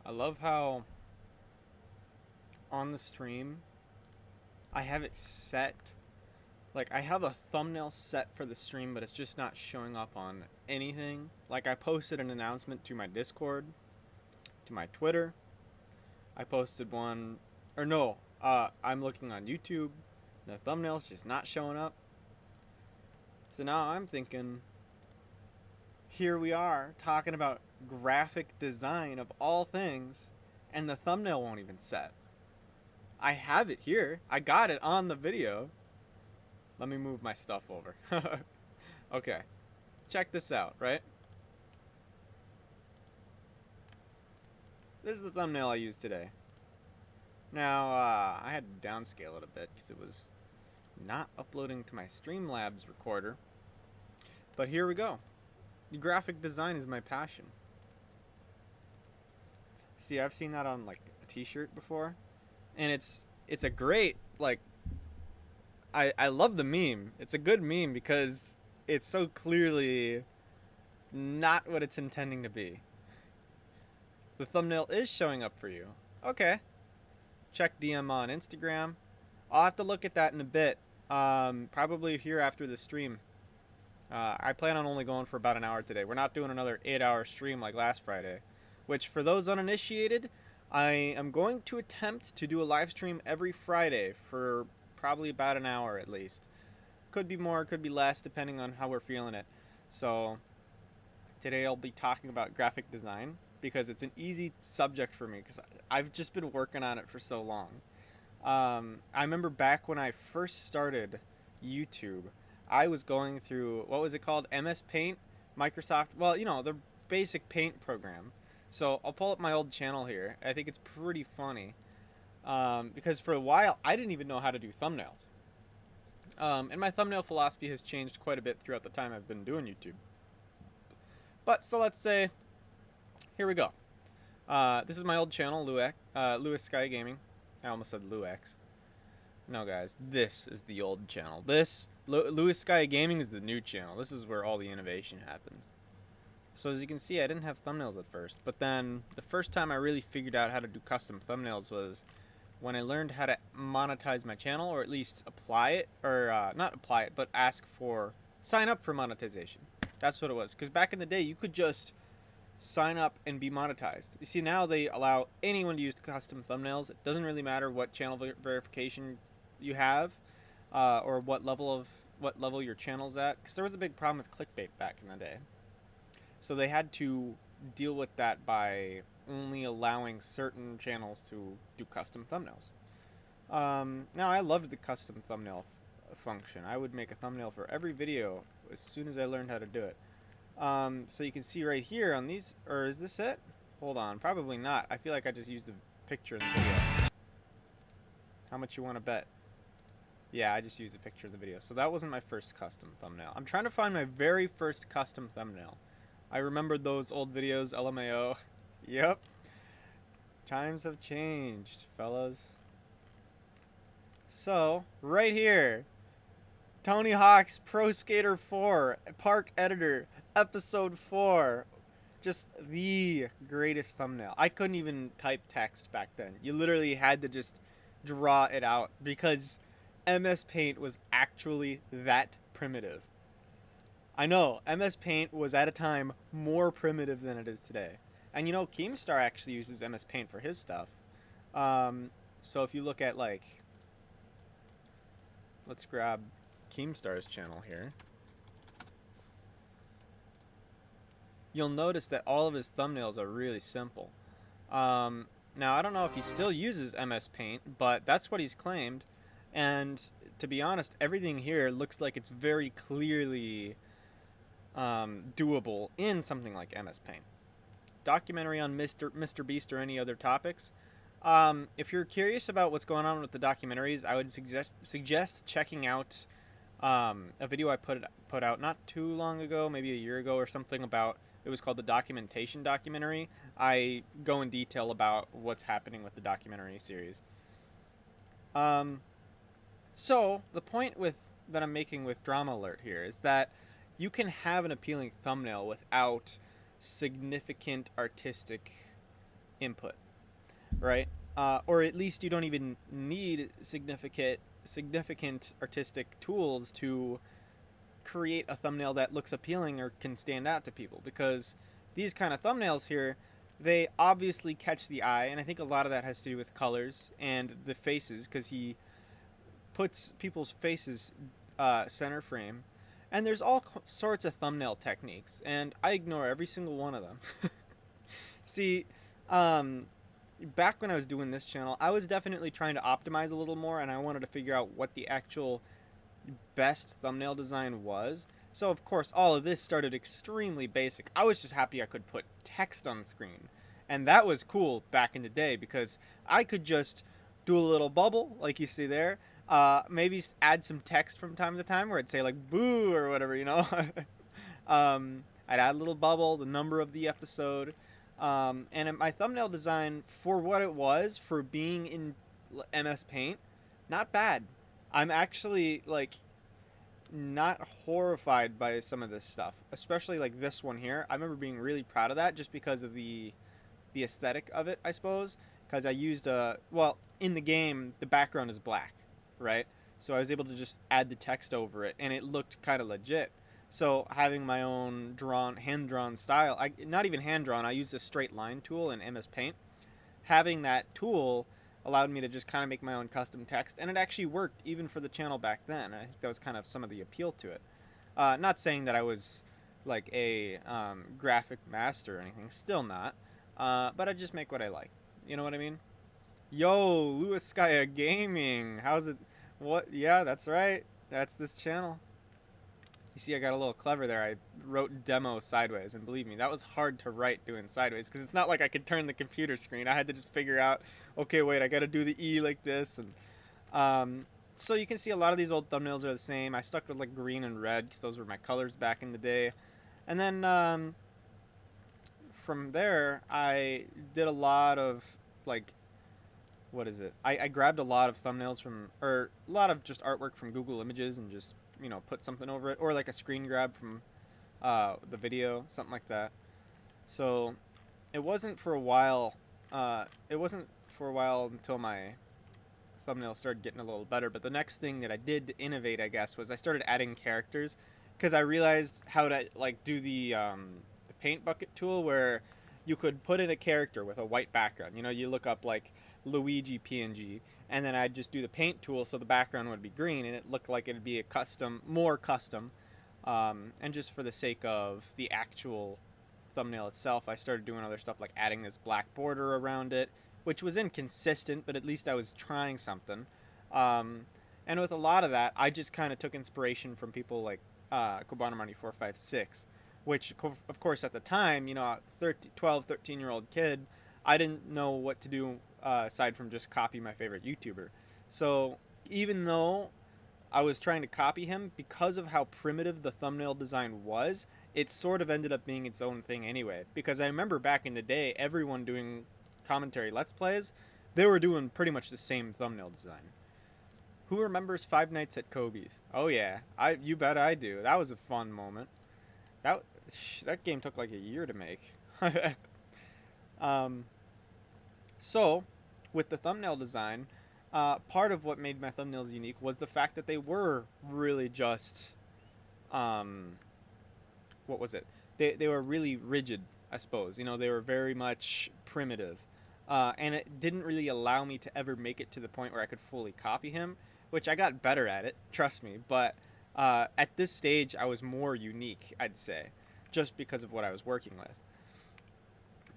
I love how on the stream I have it set. Like, I have a thumbnail set for the stream, but it's just not showing up on anything. Like, I posted an announcement to my Discord, to my Twitter. I posted one, or no, I'm looking on YouTube. The thumbnail's just not showing up. So now I'm thinking, here we are talking about graphic design of all things, and the thumbnail won't even set. I have it here. I got it on the video. Let me move my stuff over. Okay. Check this out, right? This is the thumbnail I used today. Now, I had to downscale it a bit because it was not uploading to my Streamlabs recorder. But here we go. Graphic design is my passion. See, I've seen that on like a t-shirt before. And it's a great, like, I love the meme. It's a good meme because it's so clearly not what it's intending to be. The thumbnail is showing up for you. Okay. Check DM on Instagram. I'll have to look at that in a bit. Probably here after the stream. I plan on only going for about an hour today. We're not doing another 8-hour stream like last Friday. Which, for those uninitiated, I am going to attempt to do a live stream every Friday for probably about an hour at least. Could be more, could be less, depending on how we're feeling it. So, today I'll be talking about graphic design because it's an easy subject for me because I've just been working on it for so long. I remember back when I first started YouTube, I was going through, what was it called? MS Paint? Microsoft, well, you know, the basic paint program. So I'll pull up my old channel here. I think it's pretty funny because for a while I didn't even know how to do thumbnails. And my thumbnail philosophy has changed quite a bit throughout the time I've been doing YouTube. But so let's say, here we go. This is my old channel, Lewis Sky Gaming. I almost said Luex. No, guys, this is the old channel. Lewis Sky Gaming is the new channel. This is where all the innovation happens. So as you can see, I didn't have thumbnails at first. But then the first time I really figured out how to do custom thumbnails was when I learned how to monetize my channel, or at least apply it, or not apply it, but sign up for monetization. That's what it was. Because back in the day, you could just sign up and be monetized. You see, now they allow anyone to use custom thumbnails. It doesn't really matter what channel verification you have, or what level your channel's at. Because there was a big problem with clickbait back in the day. So they had to deal with that by only allowing certain channels to do custom thumbnails. Now, I loved the custom thumbnail function. I would make a thumbnail for every video as soon as I learned how to do it. So you can see right here on these, or is this it? Hold on, probably not. I feel like I just used the picture in the video. How much you want to bet? Yeah, I just used a picture in the video. So that wasn't my first custom thumbnail. I'm trying to find my very first custom thumbnail. I remembered those old videos, LMAO. Yep. Times have changed, fellas. So, right here. Tony Hawk's Pro Skater 4, Park Editor, Episode 4. Just the greatest thumbnail. I couldn't even type text back then. You literally had to just draw it out because MS Paint was actually that primitive. I know, MS Paint was at a time more primitive than it is today. And you know, Keemstar actually uses MS Paint for his stuff. So if you look at, like, let's grab Keemstar's channel here. You'll notice that all of his thumbnails are really simple. Now, I don't know if he still uses MS Paint, but that's what he's claimed. And to be honest, everything here looks like it's very clearly doable in something like MS Paint. Documentary on Mr. Beast or any other topics. If you're curious about what's going on with the documentaries, I would suggest checking out a video I put out not too long ago, maybe a year ago or something, about, it was called the Documentation Documentary. I go in detail about what's happening with the documentary series. So the point that I'm making with Drama Alert here is that you can have an appealing thumbnail without significant artistic input, right? Or at least you don't even need significant artistic tools to create a thumbnail that looks appealing or can stand out to people, because these kind of thumbnails here, they obviously catch the eye, and I think a lot of that has to do with colors and the faces, because he puts people's faces center frame. And there's all sorts of thumbnail techniques, and I ignore every single one of them. See, um, back when I was doing this channel, I was definitely trying to optimize a little more, and I wanted to figure out what the actual best thumbnail design was. So of course, all of this started extremely basic. I was just happy I could put text on screen, and that was cool back in the day, because I could just do a little bubble like you see there. Maybe add some text from time to time where I'd say like "boo" or whatever, you know. I'd add a little bubble, the number of the episode, and my thumbnail design, for what it was, for being in MS Paint, not bad. I'm actually like not horrified by some of this stuff, especially like this one here. I remember being really proud of that just because of the aesthetic of it, I suppose, because I used well, in the game the background is black, right? So I was able to just add the text over it, and it looked kind of legit. So having my own hand drawn style, not even hand drawn, I used a straight line tool in MS Paint. Having that tool allowed me to just kind of make my own custom text, and it actually worked even for the channel back then. I think that was kind of some of the appeal to it. Not saying that I was like a graphic master or anything, still not, but I just make what I like. You know what I mean? Yo, Luiskaya Gaming, how's it? What? Yeah, that's right. That's this channel. You see, I got a little clever there. I wrote demo sideways, and believe me, that was hard to write doing sideways, because it's not like I could turn the computer screen. I had to just figure out, okay, wait, I got to do the E like this, and so you can see a lot of these old thumbnails are the same. I stuck with like green and red because those were my colors back in the day, and then from there I did a lot of like, what is it? I grabbed a lot of thumbnails from, or a lot of just artwork from Google Images, and just, you know, put something over it, or like a screen grab from the video, something like that. So it wasn't for a while. It wasn't for a while until my thumbnail started getting a little better. But the next thing that I did to innovate, I guess, was I started adding characters, because I realized how to like do the paint bucket tool, where you could put in a character with a white background. You know, you look up like Luigi PNG, and then I'd just do the paint tool so the background would be green, and it looked like it'd be a more custom. And just for the sake of the actual thumbnail itself, I started doing other stuff like adding this black border around it, which was inconsistent, but at least I was trying something. And with a lot of that, I just kind of took inspiration from people like Kobanomani456, which, of course, at the time, you know, a 12, 13-year-old kid, I didn't know what to do aside from just copy my favorite YouTuber. So even though I was trying to copy him, because of how primitive the thumbnail design was, it sort of ended up being its own thing anyway. Because I remember back in the day, everyone doing commentary Let's Plays, they were doing pretty much the same thumbnail design. Who remembers Five Nights at Kobe's? Oh yeah, you bet I do. That was a fun moment. That that game took like a year to make. um, so, with the thumbnail design, part of what made my thumbnails unique was the fact that they were really just, what was it? They were really rigid, I suppose. You know, they were very much primitive. And it didn't really allow me to ever make it to the point where I could fully copy him, which I got better at it, trust me. But at this stage, I was more unique, I'd say, just because of what I was working with.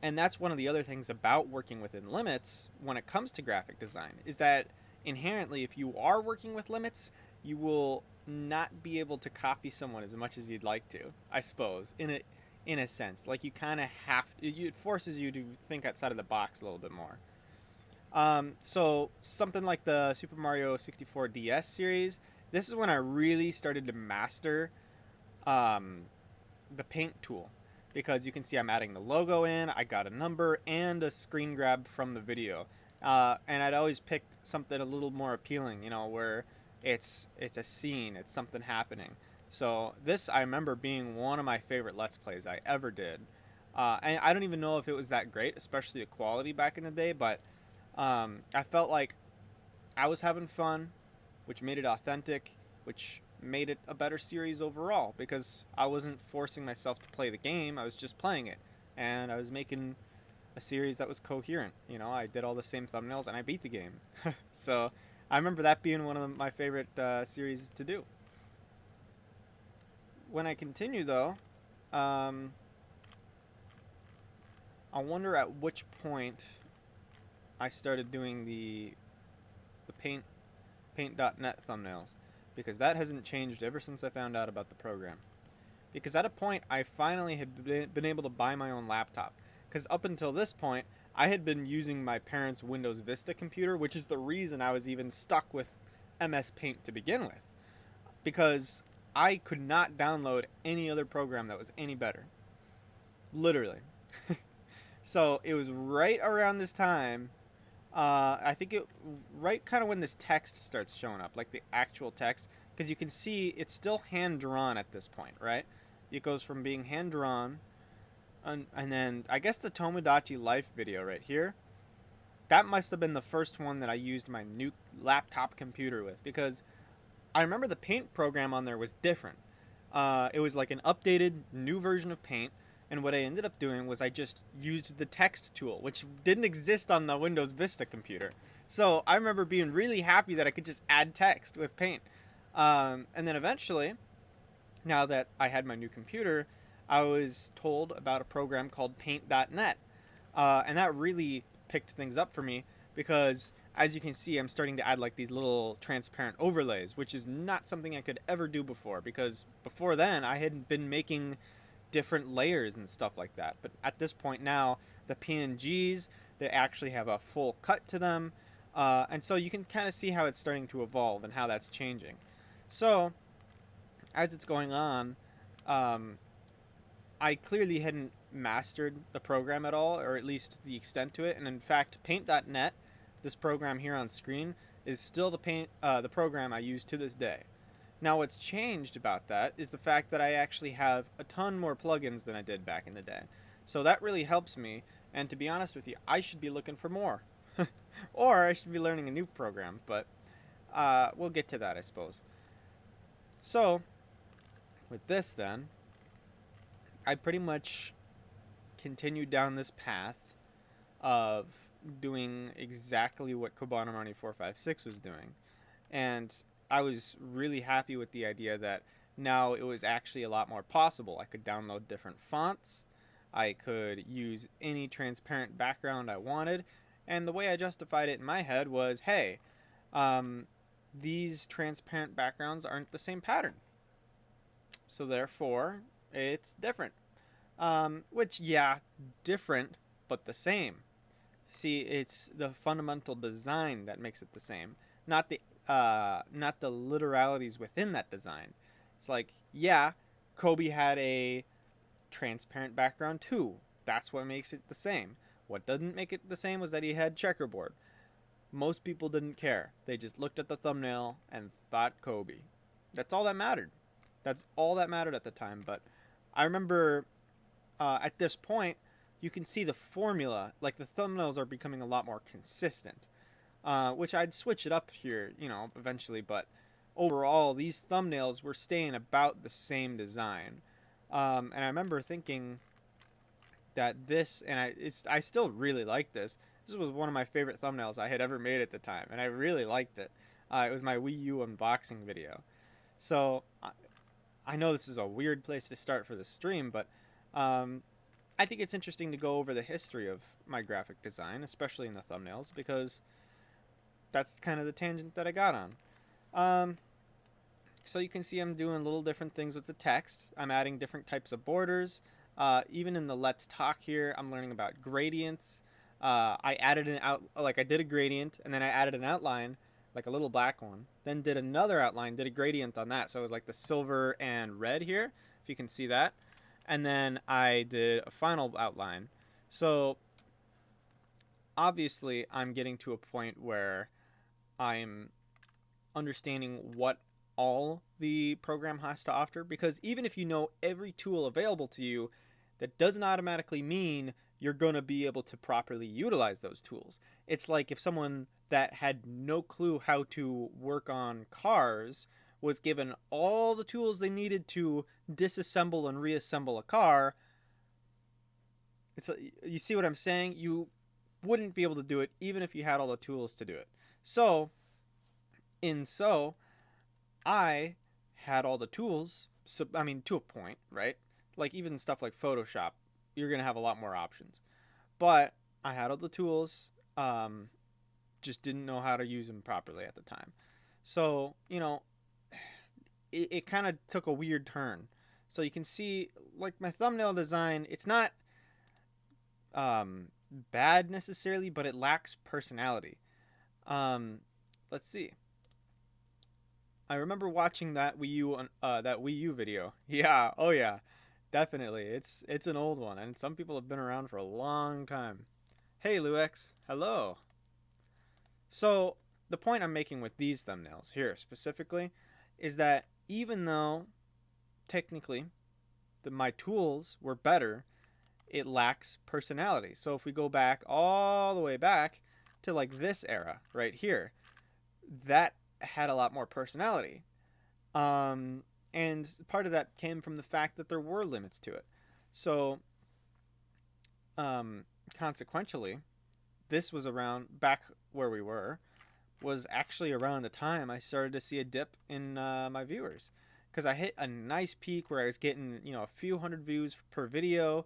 And that's one of the other things about working within limits when it comes to graphic design, is that inherently, if you are working with limits, you will not be able to copy someone as much as you'd like to, I suppose, in a sense. Like, you kind of have to, it forces you to think outside of the box a little bit more. So something like the Super Mario 64 DS series, this is when I really started to master the paint tool, because you can see I'm adding the logo in, I got a number, and a screen grab from the video. And I'd always pick something a little more appealing, you know, where it's a scene, it's something happening. So this, I remember being one of my favorite Let's Plays I ever did. And I don't even know if it was that great, especially the quality back in the day, but I felt like I was having fun, which made it authentic, which made it a better series overall because I wasn't forcing myself to play the game, I was just playing it. And I was making a series that was coherent. You know, I did all the same thumbnails and I beat the game. So I remember that being one of my favorite series to do. When I continue though, um, I wonder at which point I started doing the paint.net thumbnails because that hasn't changed ever since I found out about the program. Because at a point I finally had been able to buy my own laptop. Because up until this point, I had been using my parents' Windows Vista computer, which is the reason I was even stuck with MS Paint to begin with. Because I could not download any other program that was any better. Literally. So it was right around this time. I think it right kind of when this text starts showing up, like the actual text, because you can see it's still hand drawn at this point, right? It goes from being hand drawn, and then I guess the Tomodachi Life video right here. That must have been the first one that I used my new laptop computer with because I remember the Paint program on there was different. It was like an updated new version of Paint, and what I ended up doing was I just used the text tool, which didn't exist on the Windows Vista computer. So I remember being really happy that I could just add text with Paint. And then eventually, now that I had my new computer, I was told about a program called Paint.net. And that really picked things up for me because as you can see, I'm starting to add like these little transparent overlays, which is not something I could ever do before because before then I had been making different layers and stuff like that. But at this point now, the PNGs, they actually have a full cut to them. And so you can kind of see how it's starting to evolve and how that's changing. So as it's going on, um, I clearly hadn't mastered the program at all, or at least the extent to it. And in fact, Paint.net, this program here on screen, is still the program I use to this day. Now, what's changed about that is the fact that I actually have a ton more plugins than I did back in the day. So that really helps me. And to be honest with you, I should be looking for more, or I should be learning a new program. But we'll get to that, I suppose. So with this, then, I pretty much continued down this path of doing exactly what Kobanomani 456 was doing. And I was really happy with the idea that now it was actually a lot more possible. I could download different fonts. I could use any transparent background I wanted. And the way I justified it in my head was, hey, these transparent backgrounds aren't the same pattern. So therefore, it's different. Which, yeah, different, but the same. See, it's the fundamental design that makes it the same, not the literalities within that design. It's like, yeah, Kobe had a transparent background too. That's what makes it the same. What doesn't make it the same was that he had checkerboard. Most people didn't care. They just looked at the thumbnail and thought Kobe. That's all that mattered. That's all that mattered at the time. But I remember at this point, you can see the formula. Like the thumbnails are becoming a lot more consistent. Which I'd switch it up here, you know, eventually. But overall, these thumbnails were staying about the same design. And I remember thinking that this, and I still really like this. This was one of my favorite thumbnails I had ever made at the time, and I really liked it. It was my Wii U unboxing video. So I know this is a weird place to start for the stream, but I think it's interesting to go over the history of my graphic design, especially in the thumbnails, because that's kind of the tangent that I got on. So you can see I'm doing little different things with the text. I'm adding different types of borders. Even in the Let's Talk here, I'm learning about gradients. I added I did a gradient, and then I added an outline, like a little black one. Then did another outline, did a gradient on that. So it was like the silver and red here, if you can see that. And then I did a final outline. So obviously I'm getting to a point where I'm understanding what all the program has to offer, because even if you know every tool available to you, that doesn't automatically mean you're going to be able to properly utilize those tools. It's like if someone that had no clue how to work on cars was given all the tools they needed to disassemble and reassemble a car. You see what I'm saying? You wouldn't be able to do it even if you had all the tools to do it. So, I had all the tools. So, I mean, to a point, right? Like even stuff like Photoshop, you're gonna have a lot more options. But I had all the tools, just didn't know how to use them properly at the time. So, it kind of took a weird turn. So you can see, like my thumbnail design, it's not bad necessarily, but it lacks personality. Um, let's see. I remember watching that Wii U video. Yeah, oh yeah, definitely. It's an old one, and some people have been around for a long time. Hey, Luex, hello. So the point I'm making with these thumbnails here specifically is that even though technically my tools were better, it lacks personality. So if we go back all the way back to like this era right here, that had a lot more personality. And part of that came from the fact that there were limits to it. So, consequentially, this was around back where we was actually around the time I started to see a dip in my viewers, because I hit a nice peak where I was getting a few hundred views per video.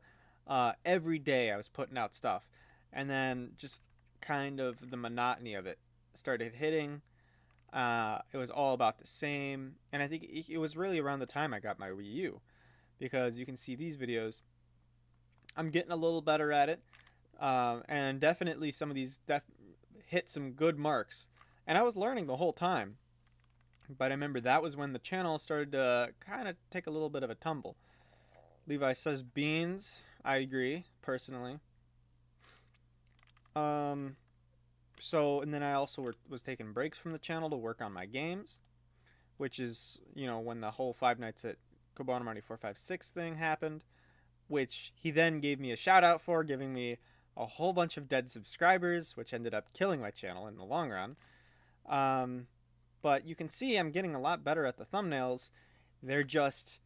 Every day I was putting out stuff, and then just kind of the monotony of it started hitting. It was all about the same, and I think it was really around the time I got my Wii U, because you can see these videos. I'm getting a little better at it, and definitely some of these hit some good marks, and I was learning the whole time. But I remember that was when the channel started to kind of take a little bit of a tumble. Levi says beans. I agree personally. So, and then I also was taking breaks from the channel to work on my games, which is, when the whole Five Nights at Kobayashi 456 thing happened, which he then gave me a shout out for, giving me a whole bunch of dead subscribers, which ended up killing my channel in the long run. But you can see I'm getting a lot better at the thumbnails. They're just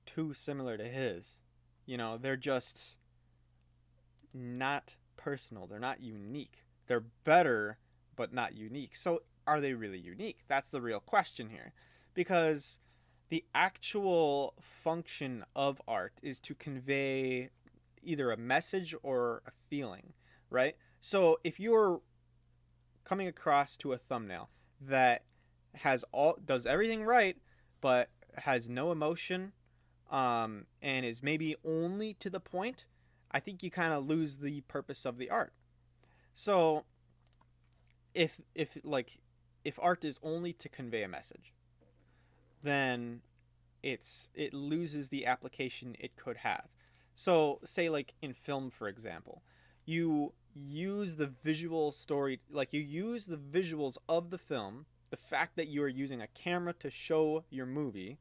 too similar to his. They're just not personal. They're not unique. They're better, but not unique. So are they really unique? That's the real question here. Because the actual function of art is to convey either a message or a feeling, right? So if you're coming across to a thumbnail that does everything right, but has no emotion, and is maybe only to the point, I think you kind of lose the purpose of the art. So if art is only to convey a message, then it loses the application it could have. So say like in film, for example, you use the visual story, like you use the visuals of the film, the fact that you are using a camera to show your movie,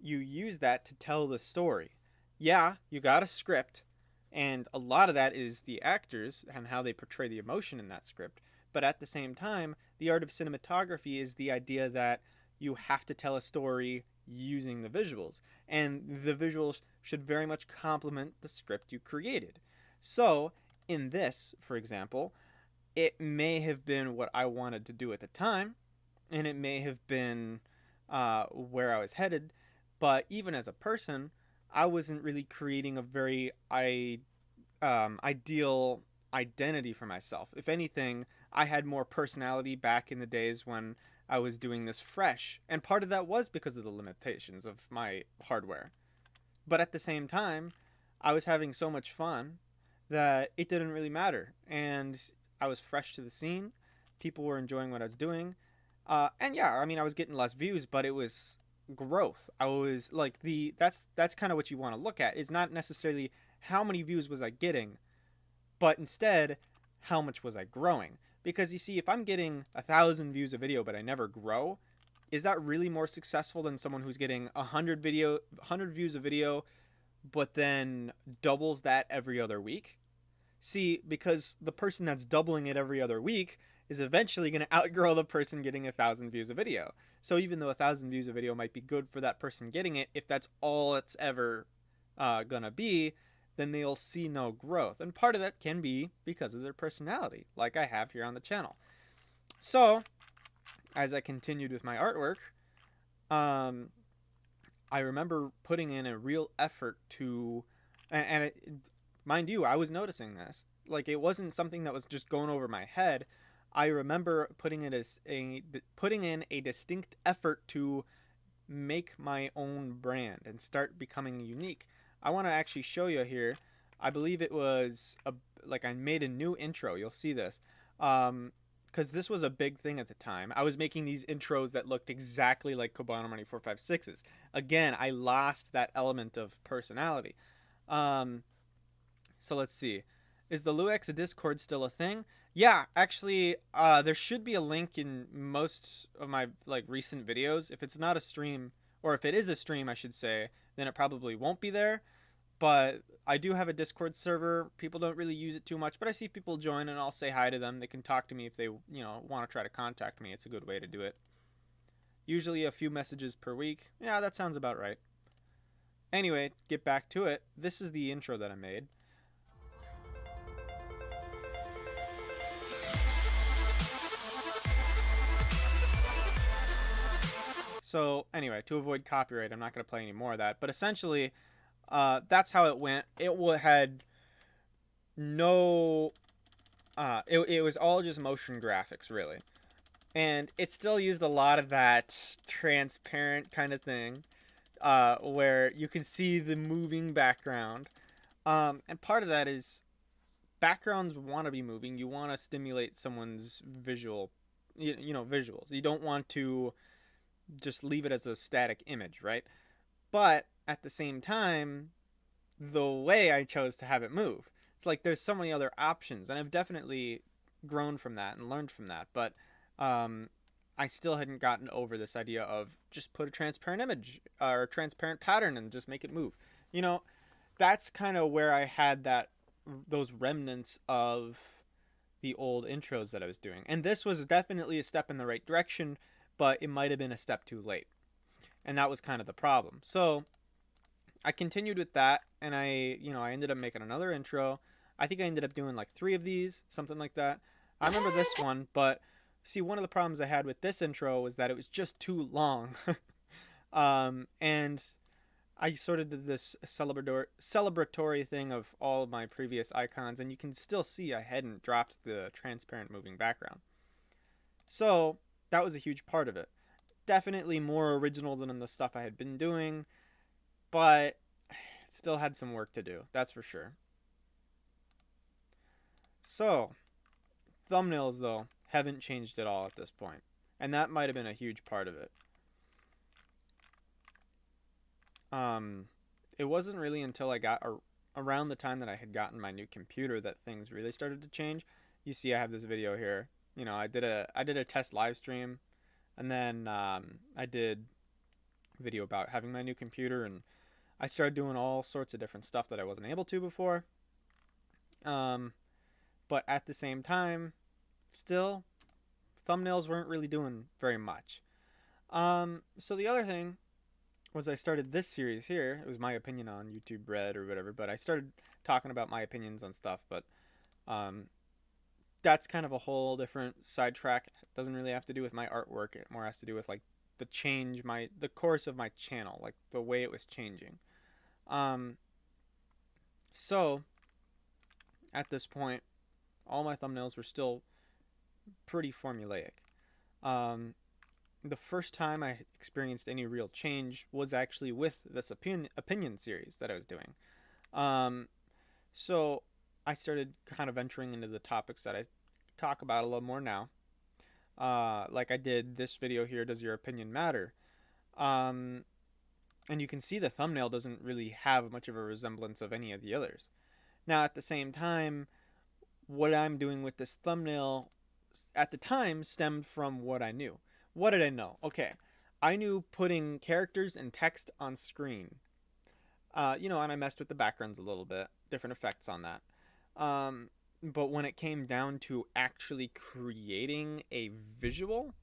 you use that to tell the story. Yeah, you got a script, and a lot of that is the actors and how they portray the emotion in that script. But at the same time, the art of cinematography is the idea that you have to tell a story using the visuals. And the visuals should very much complement the script you created. So, in this, for example, it may have been what I wanted to do at the time, and it may have been where I was headed. But even as a person, I wasn't really creating a very ideal identity for myself. If anything, I had more personality back in the days when I was doing this fresh. And part of that was because of the limitations of my hardware. But at the same time, I was having so much fun that it didn't really matter. And I was fresh to the scene. People were enjoying what I was doing. And yeah, I mean, I was getting less views, but it was growth. I was like that's kind of what you want to look at. It's not necessarily how many views was I getting, but instead how much was I growing. Because you see, if I'm getting 1,000 views a video but I never grow, is that really more successful than someone who's getting 100 views a video but then doubles that every other week. See, because the person that's doubling it every other week is eventually going to outgrow the person getting 1,000 views a video. So even though 1,000 views a video might be good for that person getting it, if that's all it's ever gonna be, then they'll see no growth. And part of that can be because of their personality, like I have here on the channel. So as I continued with my artwork, I remember putting in a real effort to, and it, mind you, I was noticing this. Like, it wasn't something that was just going over my head. I remember putting in a distinct effort to make my own brand and start becoming unique. I want to actually show you here. I believe it was like I made a new intro. You'll see this. Because this was a big thing at the time. I was making these intros that looked exactly like Cubano Money 456's. Again, I lost that element of personality. So let's see. Is the Luex Discord still a thing? Yeah, actually, there should be a link in most of my like recent videos. If it's not a stream, or if it is a stream, I should say, then it probably won't be there. But I do have a Discord server. People don't really use it too much, but I see people join and I'll say hi to them. They can talk to me if they, want to try to contact me. It's a good way to do it. Usually a few messages per week. Yeah, that sounds about right. Anyway, get back to it. This is the intro that I made. So anyway, to avoid copyright, I'm not going to play any more of that. But essentially, that's how it went. It had no... it was all just motion graphics, really. And it still used a lot of that transparent kind of thing, where you can see the moving background. And part of that is backgrounds want to be moving. You want to stimulate someone's visuals. You don't want to just leave it as a static image, right? But at the same time, the way I chose to have it move, it's like there's so many other options, and I've definitely grown from that and learned from that. But I still hadn't gotten over this idea of just put a transparent image or a transparent pattern and just make it move. That's kind of where I had those remnants of the old intros that I was doing. And this was definitely a step in the right direction, but it might have been a step too late. And that was kind of the problem. So I continued with that, and I ended up making another intro. I think I ended up doing like 3 of these, something like that. I remember this one, but see, one of the problems I had with this intro was that it was just too long. And I sort of did this celebratory thing of all of my previous icons, and you can still see I hadn't dropped the transparent moving background. So that was a huge part of it. Definitely more original than the stuff I had been doing, but still had some work to do, that's for sure. So, thumbnails, though, haven't changed at all at this point, and that might have been a huge part of it. It wasn't really until I got around the time that I had gotten my new computer that things really started to change. You see, I have this video here. I did a test live stream, and then I did a video about having my new computer, and I started doing all sorts of different stuff that I wasn't able to before. But at the same time, still, thumbnails weren't really doing very much. So the other thing was I started this series here. It was my opinion on YouTube Red or whatever, but I started talking about my opinions on stuff, but that's kind of a whole different sidetrack. It doesn't really have to do with my artwork. It more has to do with like the course of my channel, like the way it was changing. So at this point, all my thumbnails were still pretty formulaic. The first time I experienced any real change was actually with this opinion series that I was doing. So I started kind of entering into the topics that I talk about a little more now. Like I did this video here, Does Your Opinion Matter? And you can see the thumbnail doesn't really have much of a resemblance of any of the others. Now, at the same time, what I'm doing with this thumbnail at the time stemmed from what I knew. What did I know? Okay, I knew putting characters and text on screen And I messed with the backgrounds a little bit, different effects on that. But when it came down to actually creating a visual,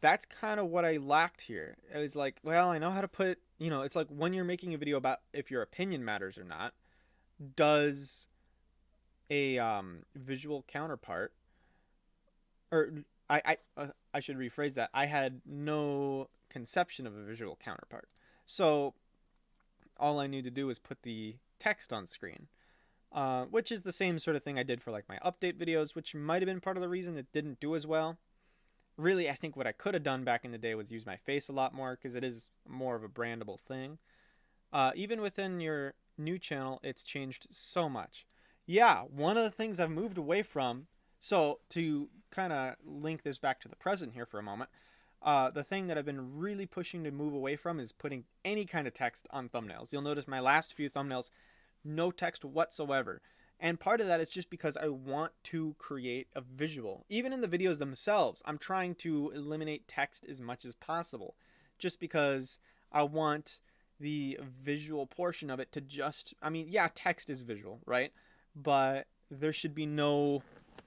that's kind of what I lacked here. It was like, well, I know how to put, it's like when you're making a video about if your opinion matters or not, does a visual counterpart, or I should rephrase that. I had no conception of a visual counterpart. So all I knew to do was put the text on screen, which is the same sort of thing I did for like my update videos, which might have been part of the reason it didn't do as well. Really, I think what I could have done back in the day was use my face a lot more because it is more of a brandable thing. Even within your new channel, it's changed so much. Yeah, one of the things I've moved away from, so to kind of link this back to the present here for a moment, the thing that I've been really pushing to move away from is putting any kind of text on thumbnails. You'll notice my last few thumbnails, no text whatsoever. And part of that is just because I want to create a visual. Even in the videos themselves, I'm trying to eliminate text as much as possible. Just because I want the visual portion of it to just, yeah, text is visual, right? But there should be no,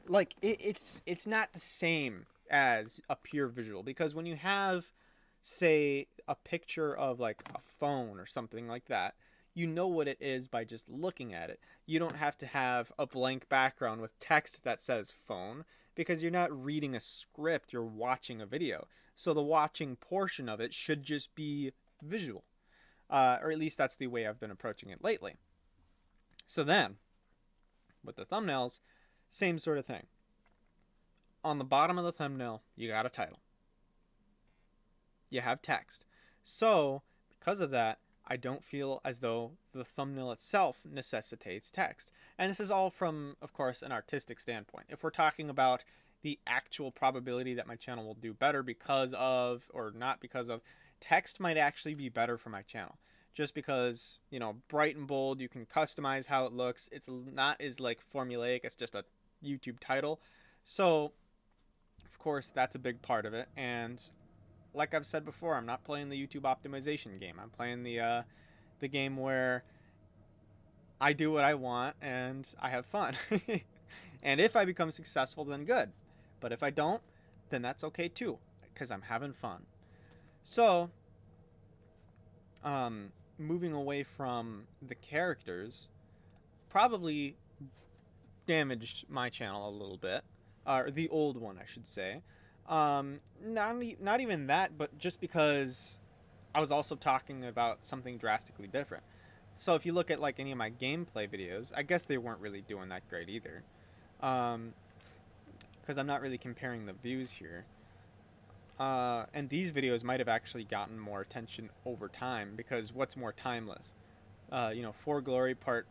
like, it's not the same as a pure visual. Because when you have, say, a picture of like a phone or something like that, you know what it is by just looking at it. You don't have to have a blank background with text that says phone because you're not reading a script, you're watching a video. So the watching portion of it should just be visual. Or at least that's the way I've been approaching it lately. So then, with the thumbnails, same sort of thing. On the bottom of the thumbnail, you got a title. You have text. So, because of that, I don't feel as though the thumbnail itself necessitates text. And this is all from, of course, an artistic standpoint. If we're talking about the actual probability that my channel will do better because of, or not because of, text might actually be better for my channel. Just because, bright and bold, you can customize how it looks. It's not as like formulaic, it's just a YouTube title. So, of course, that's a big part of it. And like I've said before, I'm not playing the YouTube optimization game. I'm playing the game where I do what I want and I have fun. And if I become successful, then good. But if I don't, then that's okay too, because I'm having fun. So, moving away from the characters probably damaged my channel a little bit, or the old one, I should say. Not even that, but just because I was also talking about something drastically different. So if you look at like any of my gameplay videos, I guess they weren't really doing that great either. Because I'm not really comparing the views here. And these videos might have actually gotten more attention over time because what's more timeless? For Glory Part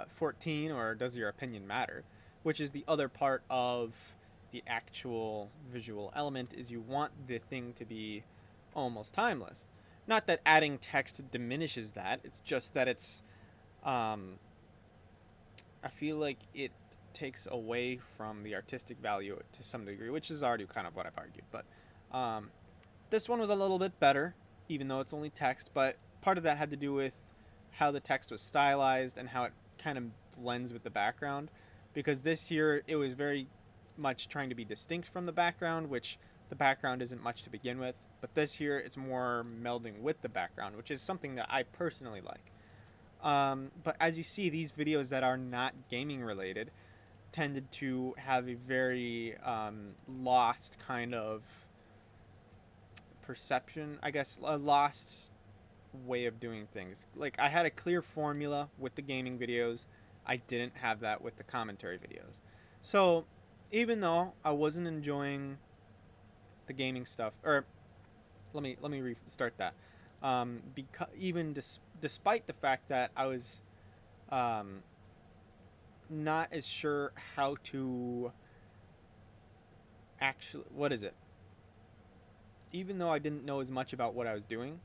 14 or Does Your Opinion Matter? Which is the other part of the actual visual element, is you want the thing to be almost timeless. Not that adding text diminishes that, it's just that it's, I feel like it takes away from the artistic value to some degree, which is already kind of what I've argued. But this one was a little bit better, even though it's only text, but part of that had to do with how the text was stylized and how it kind of blends with the background. Because this here, it was very much trying to be distinct from the background, which the background isn't much to begin with. But this here, it's more melding with the background, which is something that I personally like. But as you see, these videos that are not gaming related tended to have a very lost kind of perception, I guess, a lost way of doing things. Like, I had a clear formula with the gaming videos. I didn't have that with the commentary videos. So, even though I wasn't enjoying the gaming stuff, or let me restart that. Because even despite the fact that I was not as sure how to actually, what is it? Even though I didn't know as much about what I was doing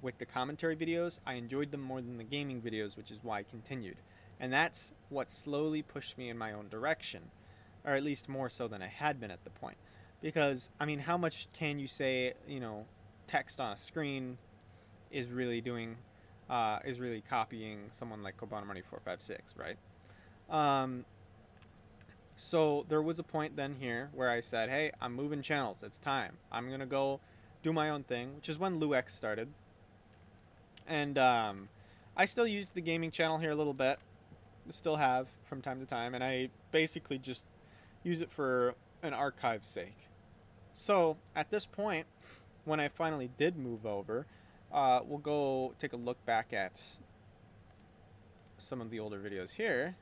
with the commentary videos, I enjoyed them more than the gaming videos, which is why I continued. And that's what slowly pushed me in my own direction, or at least more so than I had been at the point. Because, I mean, how much can you say, text on a screen is really doing is really copying someone like Cobana Money 456, right? Um, so there was a point then here where I said, hey, I'm moving channels. It's time. I'm going to go do my own thing, which is when LuX started. And I still use the gaming channel here a little bit. Still have from time to time. And I basically just use it for an archive's sake. So at this point, when I finally did move over, we'll go take a look back at some of the older videos here.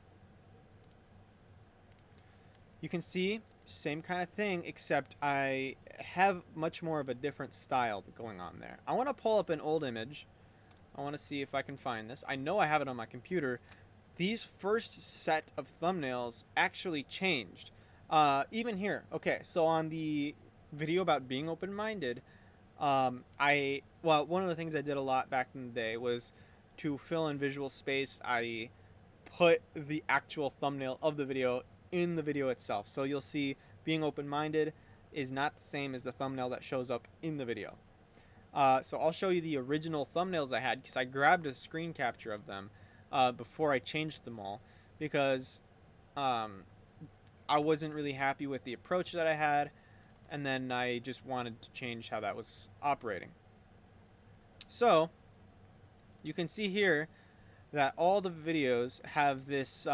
You can see same kind of thing, except I have much more of a different style going on there. I want to pull up an old image. I want to see if I can find this. I know I have it on my computer. These first set of thumbnails actually changed. Even here. Okay, so on the video about being open-minded, one of the things I did a lot back in the day was to fill in visual space. I put the actual thumbnail of the video in the video itself. So you'll see being open-minded is not the same as the thumbnail that shows up in the video. So I'll show you the original thumbnails I had because I grabbed a screen capture of them before I changed them all because I wasn't really happy with the approach that I had, and then I just wanted to change how that was operating. So you can see here that all the videos have this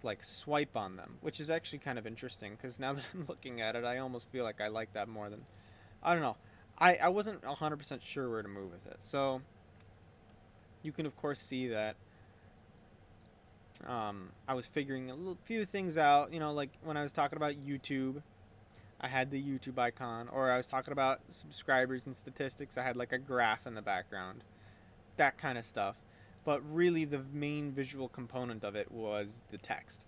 like swipe on them, which is actually kind of interesting because now that I'm looking at it, I almost feel like I like that more than, I don't know. I wasn't 100% sure where to move with it. So you can of course see that I was figuring a few things out, you know, like when I was talking about YouTube, I had the YouTube icon, or I was talking about subscribers and statistics, I had like a graph in the background, that kind of stuff. But really the main visual component of it was the text.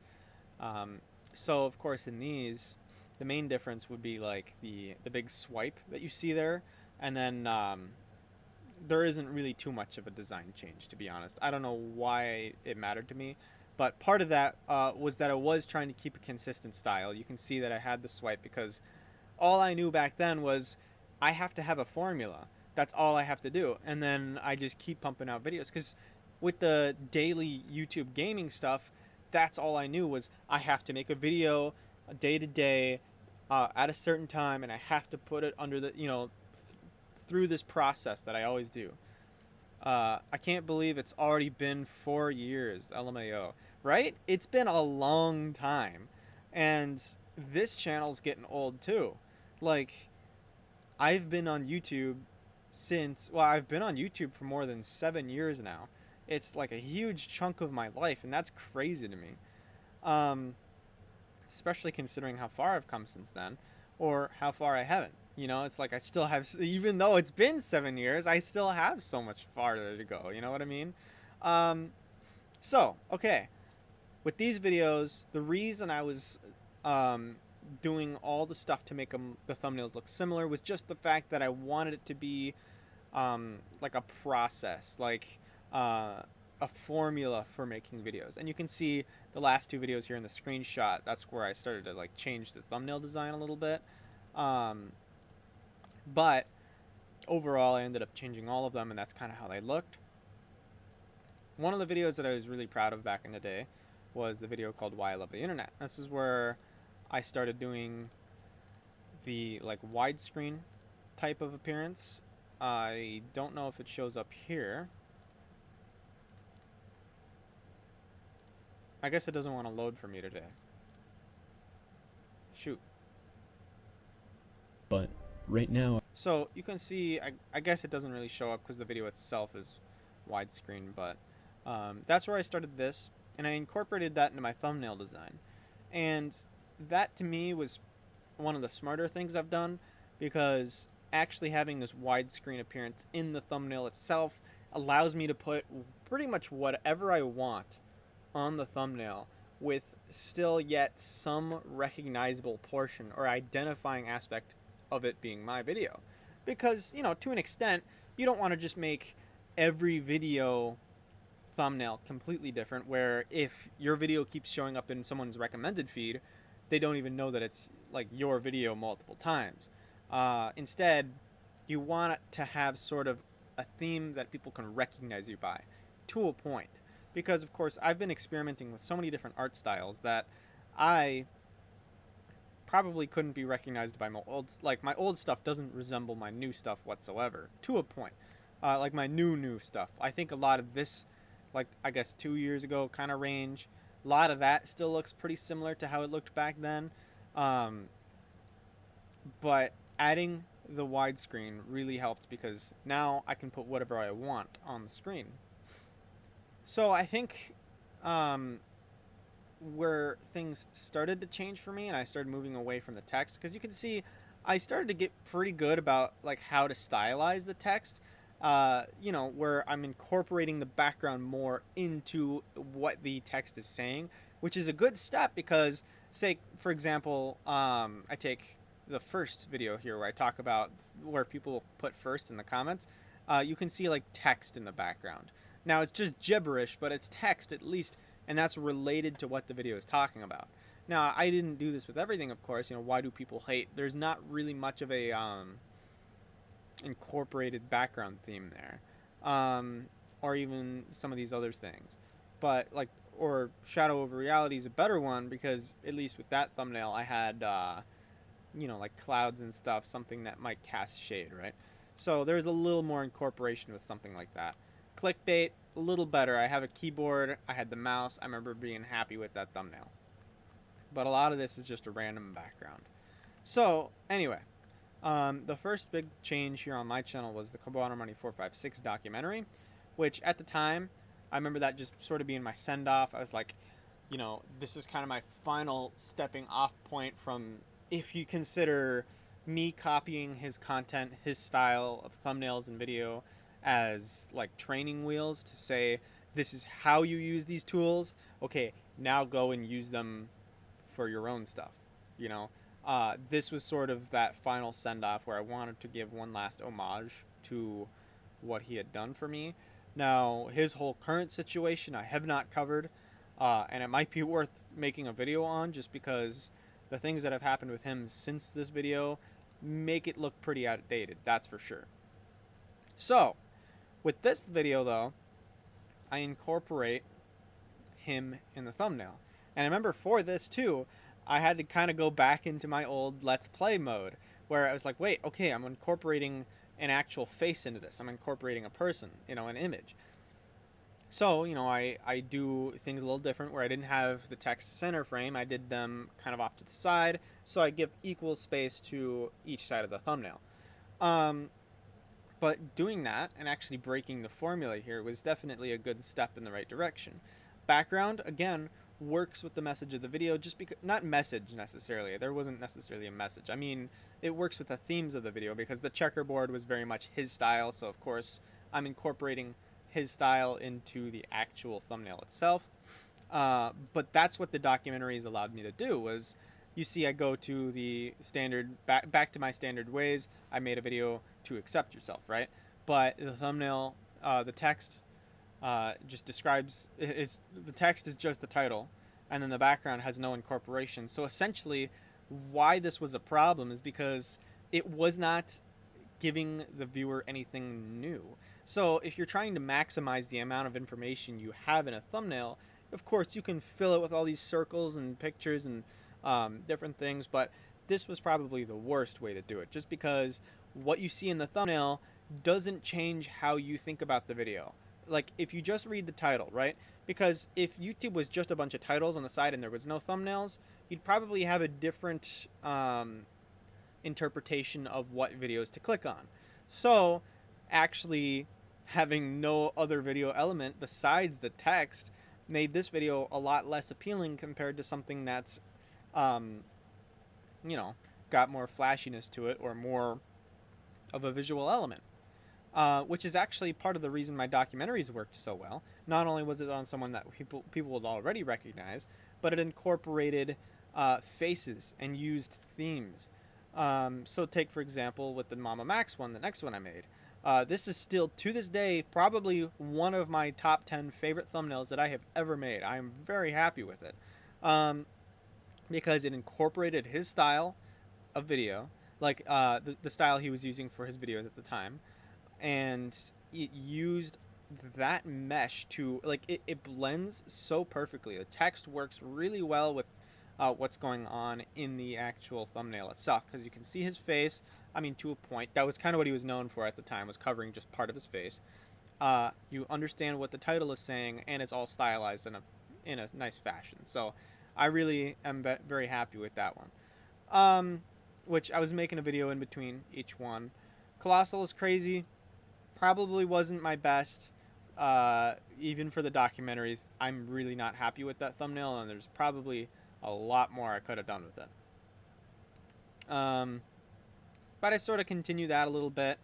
So of course in these, the main difference would be like the big swipe that you see there, and then there isn't really too much of a design change, to be honest. I don't know why it mattered to me, but part of that was that I was trying to keep a consistent style. You can see that I had the swipe because all I knew back then was I have to have a formula. That's all I have to do, and then I just keep pumping out videos because with the daily YouTube gaming stuff, that's all I knew was I have to make a video day to day at a certain time, and I have to put it under the, you know, through this process that I always do. I can't believe it's already been 4 years, LMAO, right? It's been a long time, and this channel's getting old too. Like, I've been on YouTube I've been on YouTube for more than 7 years now. It's like a huge chunk of my life, and that's crazy to me. Especially considering how far I've come since then, or how far I haven't. You know, it's like I still have, even though it's been 7 years, I still have so much farther to go. You know what I mean? Okay. With these videos, the reason I was doing all the stuff to make the thumbnails look similar was just the fact that I wanted it to be like a process, like a formula for making videos. And you can see the last two videos here in the screenshot. That's where I started to like change the thumbnail design a little bit. But overall, I ended up changing all of them, and that's kind of how they looked. One of the videos that I was really proud of back in the day was the video called Why I Love the Internet. This is where I started doing the like widescreen type of appearance. I don't know if it shows up here. I guess it doesn't want to load for me today. Shoot. But right now, so you can see, I guess it doesn't really show up because the video itself is widescreen, but that's where I started this, and I incorporated that into my thumbnail design. And that to me was one of the smarter things I've done, because actually having this widescreen appearance in the thumbnail itself allows me to put pretty much whatever I want on the thumbnail with still yet some recognizable portion or identifying aspect of it being my video. Because, you know, to an extent, you don't want to just make every video thumbnail completely different, where if your video keeps showing up in someone's recommended feed, they don't even know that it's like your video multiple times. Instead, you want it to have sort of a theme that people can recognize you by, to a point. Because of course I've been experimenting with so many different art styles that I probably couldn't be recognized by my old, like my old stuff doesn't resemble my new stuff whatsoever, to a point. Like my new stuff, I think a lot of this, like I guess 2 years ago kind of range, a lot of that still looks pretty similar to how it looked back then. um, but adding the widescreen really helped because now I can put whatever I want on the screen. So I think um, where things started to change for me and I started moving away from the text, because you can see I started to get pretty good about like how to stylize the text. Where I'm incorporating the background more into what the text is saying, which is a good step because, say, for example, I take the first video here where I talk about where people put first in the comments. You can see like text in the background. Now it's just gibberish, but it's text at least, and that's related to what the video is talking about. Now I didn't do this with everything, of course. Why do people hate? There's not really much of a incorporated background theme there, or even some of these other things. But like, or Shadow over Reality is a better one because at least with that thumbnail I had, like clouds and stuff, something that might cast shade, right? So there's a little more incorporation with something like that. Clickbait, a little better. I have a keyboard, I had the mouse, I remember being happy with that thumbnail. But a lot of this is just a random background. So, anyway, the first big change here on my channel was the Kobuana Money 456 documentary, which at the time, I remember that just sort of being my send-off. I was like, this is kind of my final stepping off point from, if you consider me copying his content, his style of thumbnails and video as like training wheels to say, this is how you use these tools. Okay, now go and use them for your own stuff, this was sort of that final send-off where I wanted to give one last homage to what he had done for me. Now, his whole current situation I have not covered, and it might be worth making a video on just because the things that have happened with him since this video make it look pretty outdated, that's for sure. So, with this video though, I incorporate him in the thumbnail. And I remember for this too, I had to kind of go back into my old Let's Play mode where I was like, wait, okay, I'm incorporating an actual face into this. I'm incorporating a person, an image. So, I do things a little different where I didn't have the text center frame. I did them kind of off to the side. So I give equal space to each side of the thumbnail. But doing that and actually breaking the formula here was definitely a good step in the right direction. Background, again, works with the message of the video, just because, not message necessarily, there wasn't necessarily a message. I mean, it works with the themes of the video because the checkerboard was very much his style, so of course I'm incorporating his style into the actual thumbnail itself. But that's what the documentaries allowed me to do. Was, you see, I go to the standard, back to my standard ways. I made a video to accept yourself, right? But the thumbnail, the text just describes, the text is just the title, and then the background has no incorporation. So essentially, why this was a problem is because it was not giving the viewer anything new. So if you're trying to maximize the amount of information you have in a thumbnail, of course you can fill it with all these circles and pictures and different things, but this was probably the worst way to do it, just because what you see in the thumbnail doesn't change how you think about the video. Like, if you just read the title, right? Because if YouTube was just a bunch of titles on the side and there was no thumbnails, you'd probably have a different interpretation of what videos to click on. So, actually having no other video element besides the text made this video a lot less appealing compared to something that's, got more flashiness to it or more of a visual element. Which is actually part of the reason my documentaries worked so well. Not only was it on someone that people would already recognize, but it incorporated faces and used themes. So take, for example, with the Mama Max one, the next one I made. This is still, to this day, probably one of my top 10 favorite thumbnails that I have ever made. I am very happy with it. Because it incorporated his style of video, like the style he was using for his videos at the time. and it used that mesh to like it blends so perfectly. The text works really well with what's going on in the actual thumbnail itself, because you can see his face. I mean, to a point, that was kind of what he was known for at the time, was covering just part of his face. You understand what the title is saying, and it's all stylized in a nice fashion. So I really am very happy with that one. Which I was making a video in between each one. Colossal is crazy. Probably wasn't my best. Even for the documentaries, I'm really not happy with that thumbnail, and there's probably a lot more I could have done with it. But I sort of continue that a little bit.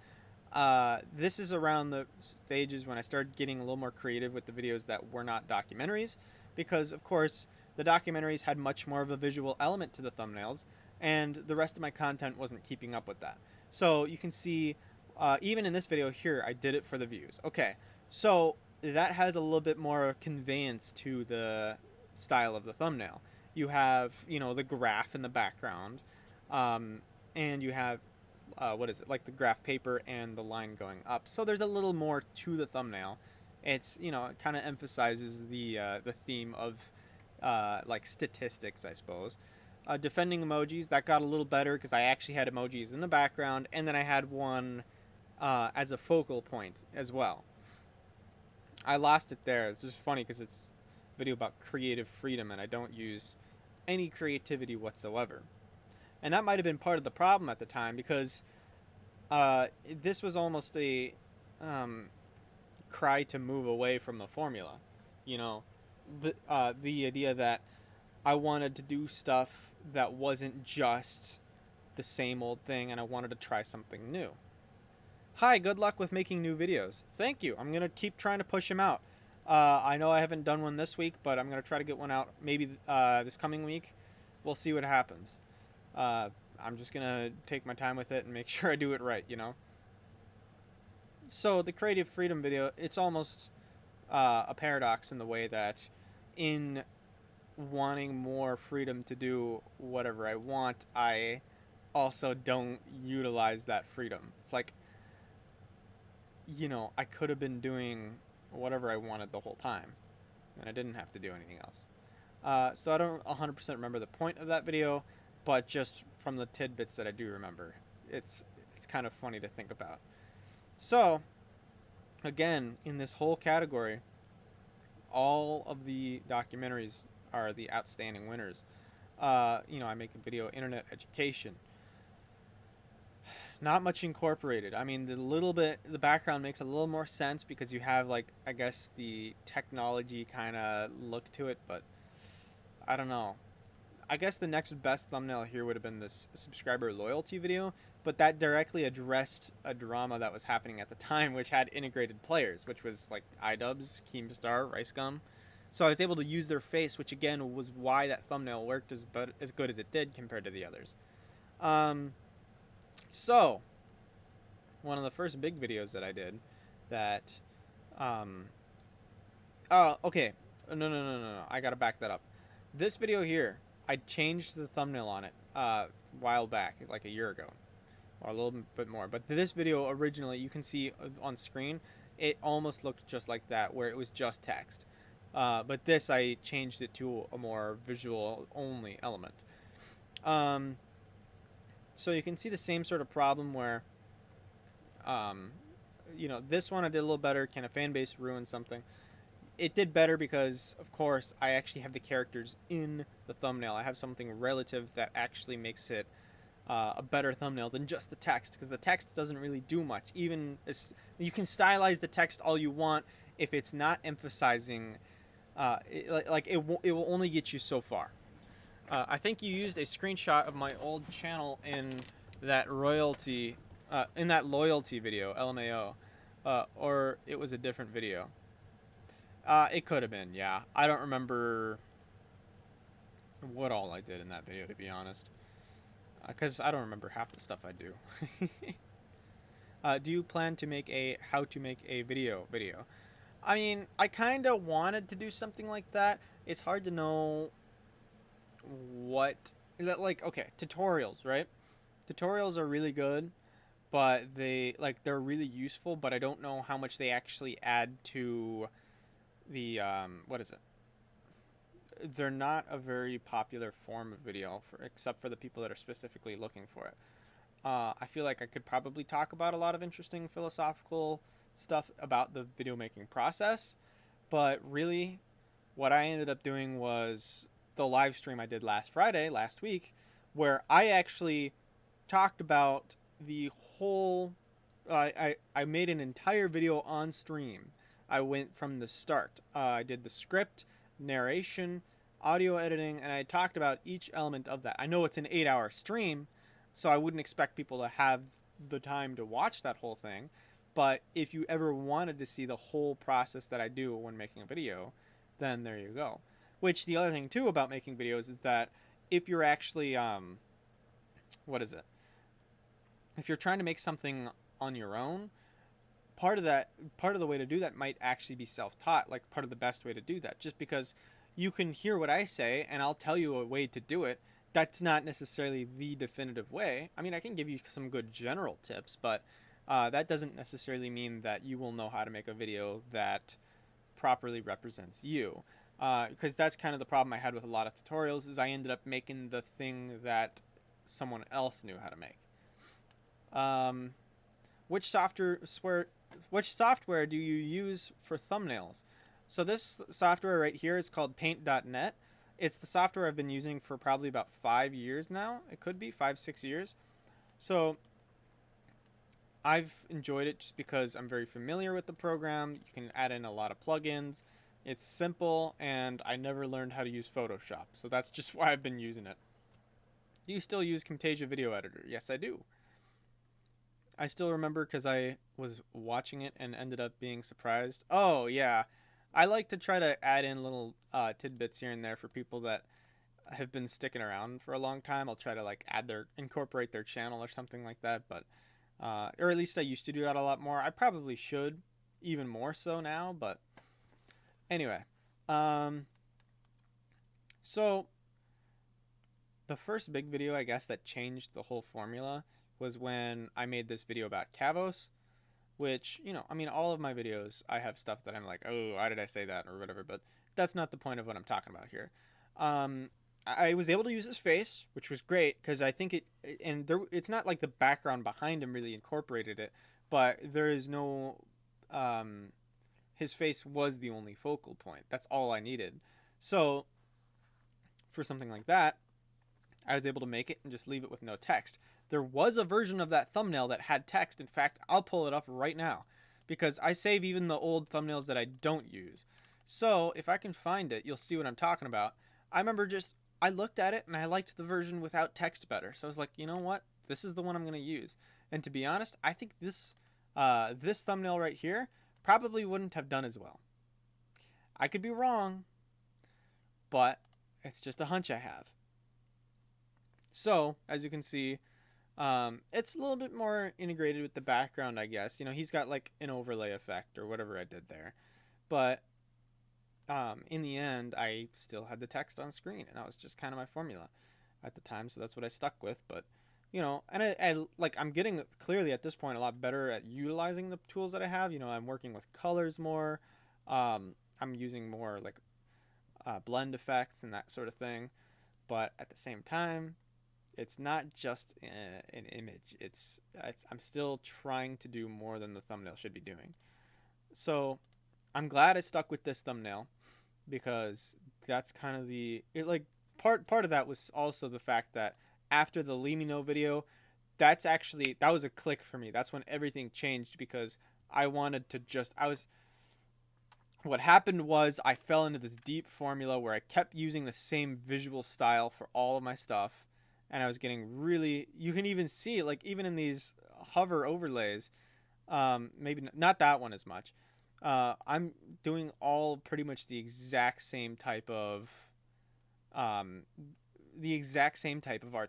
This is around the stages when I started getting a little more creative with the videos that were not documentaries, because of course the documentaries had much more of a visual element to the thumbnails, and the rest of my content wasn't keeping up with that. So you can see, even in this video here, I did it for the views. Okay, so that has a little bit more conveyance to the style of the thumbnail. You have, you know, the graph in the background, and you have what is it, like the graph paper and the line going up. So there's a little more to the thumbnail. It's, you know, it kind of emphasizes the theme of like statistics, I suppose. Defending emojis, that got a little better because I actually had emojis in the background, and then I had one as a focal point as well. I lost it there. It's just funny because it's a video about creative freedom, and I don't use any creativity whatsoever. And that might have been part of the problem at the time, because this was almost a cry to move away from the formula. You know, the idea that I wanted to do stuff that wasn't just the same old thing, and I wanted to try something new. Hi, good luck with making new videos. Thank you. I'm going to keep trying to push them out. I know I haven't done one this week, but I'm going to try to get one out maybe this coming week. We'll see what happens. I'm just going to take my time with it and make sure I do it right, you know? So the creative freedom video, it's almost a paradox in the way that in wanting more freedom to do whatever I want, I also don't utilize that freedom. It's like, you know, I could have been doing whatever I wanted the whole time, and I didn't have to do anything else. So I don't 100% remember the point of that video, but just from the tidbits that I do remember, it's kind of funny to think about. So, again, in this whole category, all of the documentaries are the outstanding winners. You know, I make a video, internet education. Not much incorporated. I mean, the background makes a little more sense because you have, like, I guess the technology kind of look to it, but I don't know. I guess the next best thumbnail here would have been this subscriber loyalty video, but that directly addressed a drama that was happening at the time, which had integrated players, which was like iDubbbz, Keemstar, RiceGum. So I was able to use their face, which again was why that thumbnail worked as good as it did compared to the others. So one of the first big videos that I did that, oh, okay, no, I gotta back that up. This video here, I changed the thumbnail on it a while back, like a year ago, or a little bit more. But this video originally, you can see on screen, it almost looked just like that, where it was just text. But this, I changed it to a more visual only element. So you can see the same sort of problem where, you know, this one I did a little better. Can a fan base ruin something? It did better because, of course, I actually have the characters in the thumbnail. I have something relative that actually makes it a better thumbnail than just the text, because the text doesn't really do much. Even you can stylize the text all you want, if it's not emphasizing, it will only get you so far. I think you used a screenshot of my old channel in that loyalty video, LMAO, or it was a different video. It could have been, yeah. I don't remember what all I did in that video, to be honest. Because I don't remember half the stuff I do. Do you plan to make a how to make a video? I mean, I kind of wanted to do something like that. It's hard to know what... Like, okay, tutorials, right? Tutorials are really good, but they're really useful, but I don't know how much they actually add to the what is it? They're not a very popular form of video for except for the people that are specifically looking for it. I feel like I could probably talk about a lot of interesting philosophical stuff about the video making process, but really, what I ended up doing was the live stream I did last Friday, last week, where I actually talked about the whole. I made an entire video on stream. I went from the start. I did the script, narration, audio editing, and I talked about each element of that. I know it's an 8-hour stream, so I wouldn't expect people to have the time to watch that whole thing. But if you ever wanted to see the whole process that I do when making a video, then there you go. Which the other thing too about making videos is that if you're actually what is it? If you're trying to make something on your own, part of the way to do that might actually be self-taught, like part of the best way to do that, just because you can hear what I say and I'll tell you a way to do it. That's not necessarily the definitive way. I mean, I can give you some good general tips, but that doesn't necessarily mean that you will know how to make a video that properly represents you, because that's kind of the problem I had with a lot of tutorials is I ended up making the thing that someone else knew how to make. um, which software do you use for thumbnails? So this software right here is called paint.net. It's the software I've been using for probably about 5 years now. It could be 5-6 years. So I've enjoyed it just because I'm very familiar with the program. You can add in a lot of plugins. It's simple, and I never learned how to use Photoshop. So that's just why I've been using it. Do you still use Camtasia Video Editor? Yes, I do. I still remember because I was watching it and ended up being surprised. Oh, yeah. I like to try to add in little tidbits here and there for people that have been sticking around for a long time. I'll try to like incorporate their channel or something like that. But or at least I used to do that a lot more. I probably should even more so now. But anyway, um, so the first big video I guess that changed the whole formula was when I made this video about Kavos, which, I mean, all of my videos, I have stuff that I'm like, oh, why did I say that or whatever, but that's not the point of what I'm talking about here. Um, I was able to use his face, which was great because I think it's not like the background behind him really incorporated it, but there is no, his face was the only focal point. That's all I needed. So for something like that, I was able to make it and just leave it with no text. There was a version of that thumbnail that had text. In fact, I'll pull it up right now because I save even the old thumbnails that I don't use. So if I can find it, you'll see what I'm talking about. I remember I looked at it and I liked the version without text better. So I was like, you know what? This is the one I'm going to use. And to be honest, I think this thumbnail right here probably wouldn't have done as well. I could be wrong, but it's just a hunch I have. So, as you can see, it's a little bit more integrated with the background, I guess. He's got like an overlay effect or whatever I did there. But in the end, I still had the text on screen, and that was just kind of my formula at the time. So that's what I stuck with. But and I'm getting clearly at this point a lot better at utilizing the tools that I have. I'm working with colors more. I'm using more like blend effects and that sort of thing. But at the same time, it's not just an image. I'm still trying to do more than the thumbnail should be doing. So I'm glad I stuck with this thumbnail because that's kind of part of that was also the fact that after the Limino video, that was a click for me. That's when everything changed because I wanted to what happened was I fell into this deep formula where I kept using the same visual style for all of my stuff, and I was getting really, you can even see like even in these hover overlays, maybe not that one as much. I'm doing all pretty much the exact same type of art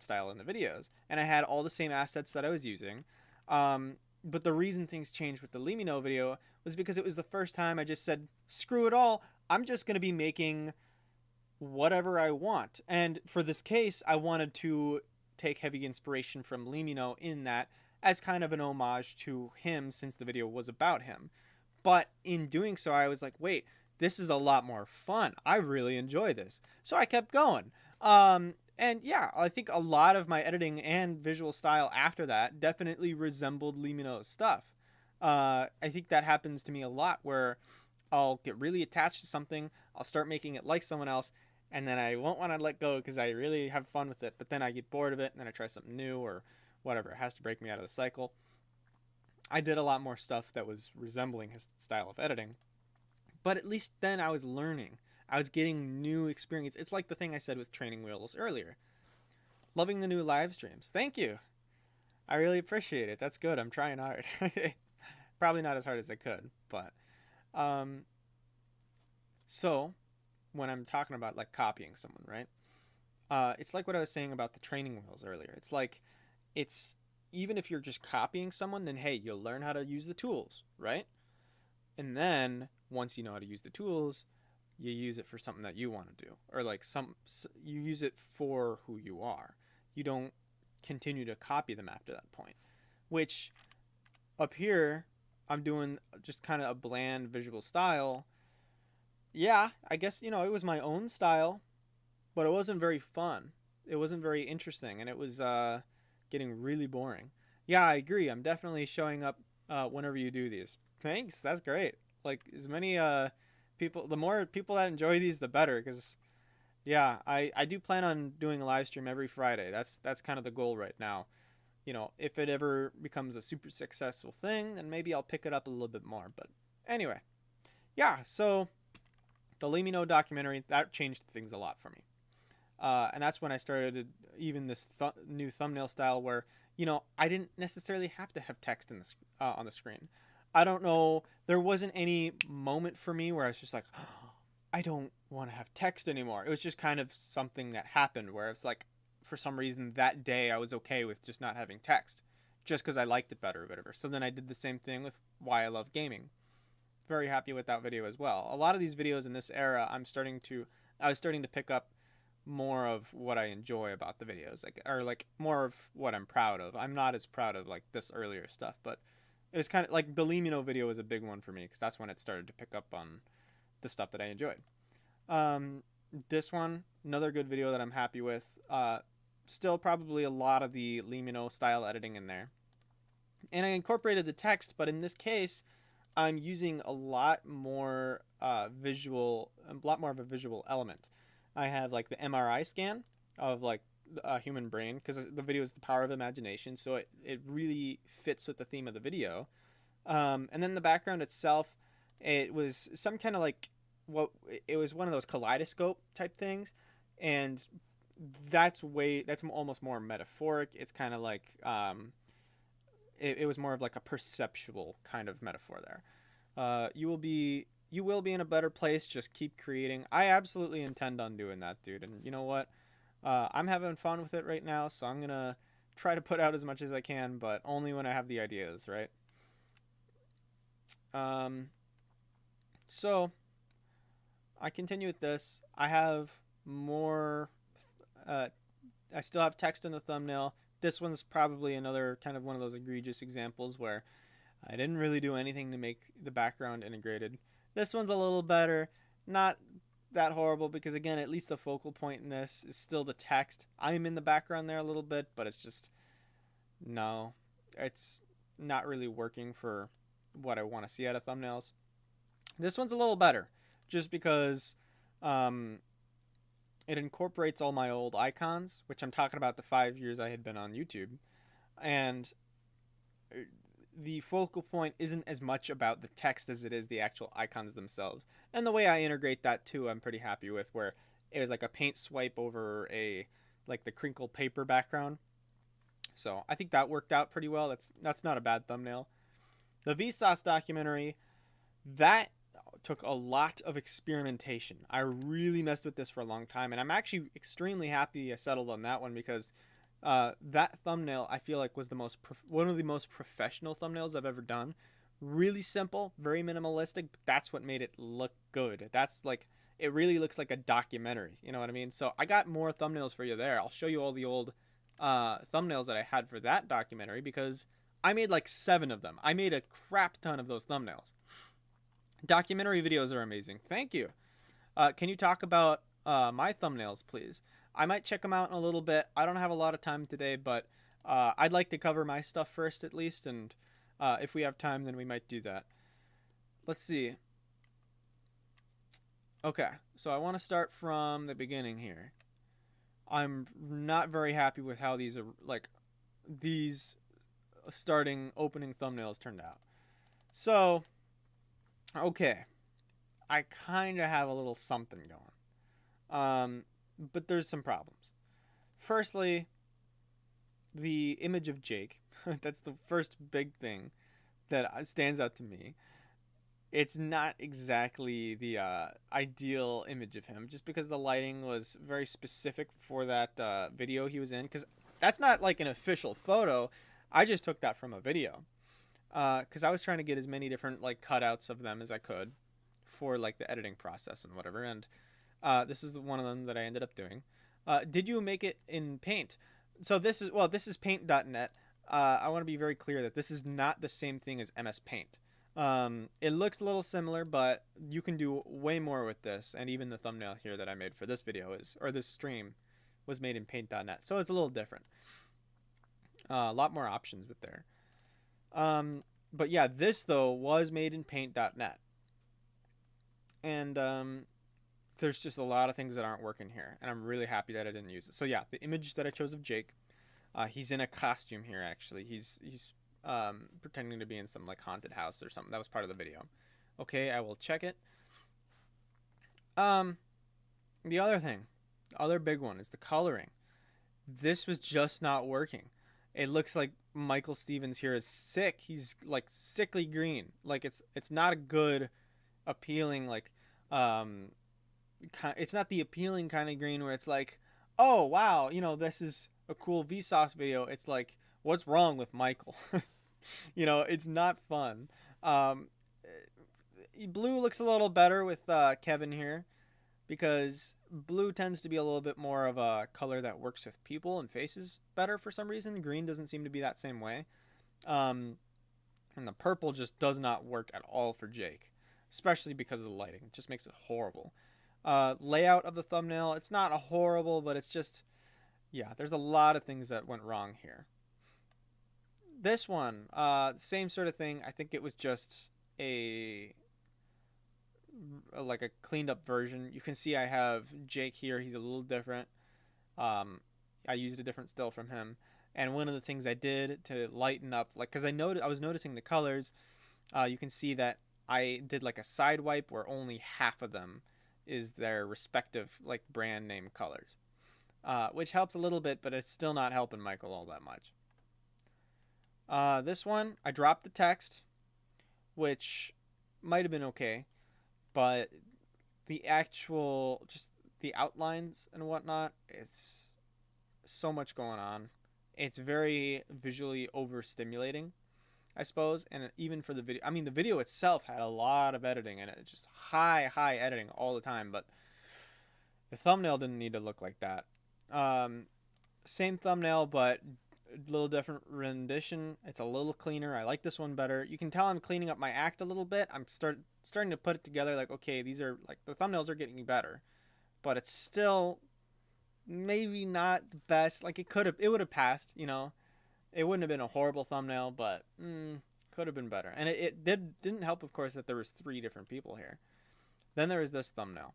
style in the videos, and I had all the same assets that I was using. But the reason things changed with the Limino video was because it was the first time I just said, screw it all, I'm just going to be making whatever I want. And for this case, I wanted to take heavy inspiration from Limino in that as kind of an homage to him since the video was about him. But in doing so, I was like, wait, this is a lot more fun. I really enjoy this. So I kept going. And yeah, I think a lot of my editing and visual style after that definitely resembled Limino's stuff. I think that happens to me a lot where I'll get really attached to something, I'll start making it like someone else, and then I won't want to let go because I really have fun with it. But then I get bored of it, and then I try something new or whatever. It has to break me out of the cycle. I did a lot more stuff that was resembling his style of editing, but at least then I was learning. I was getting new experience. It's like the thing I said with Training Wheels earlier. Loving the new live streams. Thank you. I really appreciate it. That's good. I'm trying hard. Probably not as hard as I could, but um so when I'm talking about like copying someone, right? It's like what I was saying about the training wheels earlier. It's like it's even if you're just copying someone, then hey, you'll learn how to use the tools, right? And then once you know how to use the tools, you use it for something that you want to do, or like you use it for who you are. You don't continue to copy them after that point. Which up here, I'm doing just kind of a bland visual style. Yeah, I guess it was my own style, but it wasn't very fun. It wasn't very interesting, and it was getting really boring. Yeah, I agree. I'm definitely showing up whenever you do these. Thanks. That's great. Like as many people, the more people that enjoy these, the better. Because yeah, I do plan on doing a live stream every Friday. That's kind of the goal right now. If it ever becomes a super successful thing, then maybe I'll pick it up a little bit more. But anyway, yeah. So the Let Me Know documentary that changed things a lot for me. And that's when I started even this new thumbnail style where I didn't necessarily have to have text in on the screen. I don't know. There wasn't any moment for me where I was just like, oh, I don't want to have text anymore. It was just kind of something that happened where it's like, for some reason that day I was okay with just not having text, just because I liked it better or whatever. So then I did the same thing with Why I Love Gaming. Very happy with that video as well. A lot of these videos in this era, I was starting to pick up more of what I enjoy about the videos, like more of what I'm proud of. I'm not as proud of like this earlier stuff, but it was kind of like the Limino video was a big one for me because that's when it started to pick up on the stuff that I enjoyed. This one, another good video that I'm happy with. Still probably a lot of the Limino style editing in there, and I incorporated the text, but in this case, I'm using a lot more a lot more of a visual element. I have like the MRI scan of like a human brain because the video is the power of imagination, so it really fits with the theme of the video. And then the background itself, it was some kind of like it was one of those kaleidoscope type things, and that's almost more metaphoric. It's kind of like it was more of like a perceptual kind of metaphor there. You will be in a better place. Just keep creating. I absolutely intend on doing that, dude. And you know what? I'm having fun with it right now, so I'm gonna try to put out as much as I can, but only when I have the ideas, right? Um, so I continue with this. I have more. Uh, I still have text in the thumbnail. This one's probably another kind of one of those egregious examples where I didn't really do anything to make the background integrated. This one's a little better. Not that horrible because, again, at least the focal point in this is still the text. I'm in the background there a little bit, but it's just, no. It's not really working for what I want to see out of thumbnails. This one's a little better just because it incorporates all my old icons, which I'm talking about the 5 years I had been on YouTube. And the focal point isn't as much about the text as it is the actual icons themselves. And the way I integrate that too, I'm pretty happy with, where it was like a paint swipe over like the crinkled paper background. So I think that worked out pretty well. That's not a bad thumbnail. The Vsauce documentary, that took a lot of experimentation. I really messed with this for a long time, and I'm actually extremely happy I settled on that one because that thumbnail I feel like was one of the most professional thumbnails I've ever done. Really simple, very minimalistic, but that's what made it look good. That's like it really looks like a documentary. You know what I mean? So I got more thumbnails for you there. I'll show you all the old thumbnails that I had for that documentary because I made like 7 of them. I made a crap ton of those thumbnails. Documentary videos are amazing. Thank you. Can you talk about my thumbnails, please? I might check them out in a little bit. I don't have a lot of time today, but I'd like to cover my stuff first at least, and if we have time, then we might do that. Let's see. Okay, so I want to start from the beginning here. I'm not very happy with how these are, like, these starting opening thumbnails turned out. So, okay, I kind of have a little something going. But there's some problems. Firstly, the image of Jake. That's the first big thing that stands out to me. It's not exactly the ideal image of him, just because the lighting was very specific for that video he was in. Because that's not like an official photo. I just took that from a video. Because I was trying to get as many different like cutouts of them as I could for like the editing process and whatever. And this is one of them that I ended up doing. Did you make it in Paint? So this is Paint.net. I want to be very clear that this is not the same thing as MS Paint. It looks a little similar, but you can do way more with this. And even the thumbnail here that I made for this video this stream was made in Paint.net. So it's a little different. A lot more options with there. But yeah, this though was made in Paint.net. And there's just a lot of things that aren't working here, and I'm really happy that I didn't use it. So yeah, the image that I chose of Jake, he's in a costume here actually. He's pretending to be in some like haunted house or something. That was part of the video. Okay, I will check it. The other big one is the coloring. This was just not working. It looks like Michael Stevens here is sick. He's like sickly green. Like it's not a good appealing like it's not the appealing kind of green where it's like, oh wow, this is a cool Vsauce video. It's like, what's wrong with Michael? It's not fun. Blue looks a little better with Kevin here, because blue tends to be a little bit more of a color that works with people and faces better for some reason. Green doesn't seem to be that same way. And the purple just does not work at all for Jake, especially because of the lighting. It just makes it horrible. Layout of the thumbnail, it's not a horrible, but it's just, yeah, there's a lot of things that went wrong here. This one, same sort of thing. I think it was just like a cleaned up version. You can see I have Jake here. He's a little different. I used a different still from him. And one of the things I did to lighten up, like, because I was noticing the colors, you can see that I did like a side wipe where only half of them is their respective like brand name colors, which helps a little bit, but it's still not helping Michael all that much. This one, I dropped the text, which might have been okay, but the actual, just the outlines and whatnot, it's so much going on. It's very visually overstimulating, I suppose, and even for the video, I mean, the video itself had a lot of editing in it, just high editing all the time, but the thumbnail didn't need to look like that. Same thumbnail, but a little different rendition. It's a little cleaner. I like this one better. You can tell I'm cleaning up my act a little bit. I'm starting to put it together, like, okay, these are, like, the thumbnails are getting better, but it's still maybe not the best. Like, it would have passed, It wouldn't have been a horrible thumbnail, but could have been better. And it didn't help, of course, that there was 3 different people here. Then there was this thumbnail.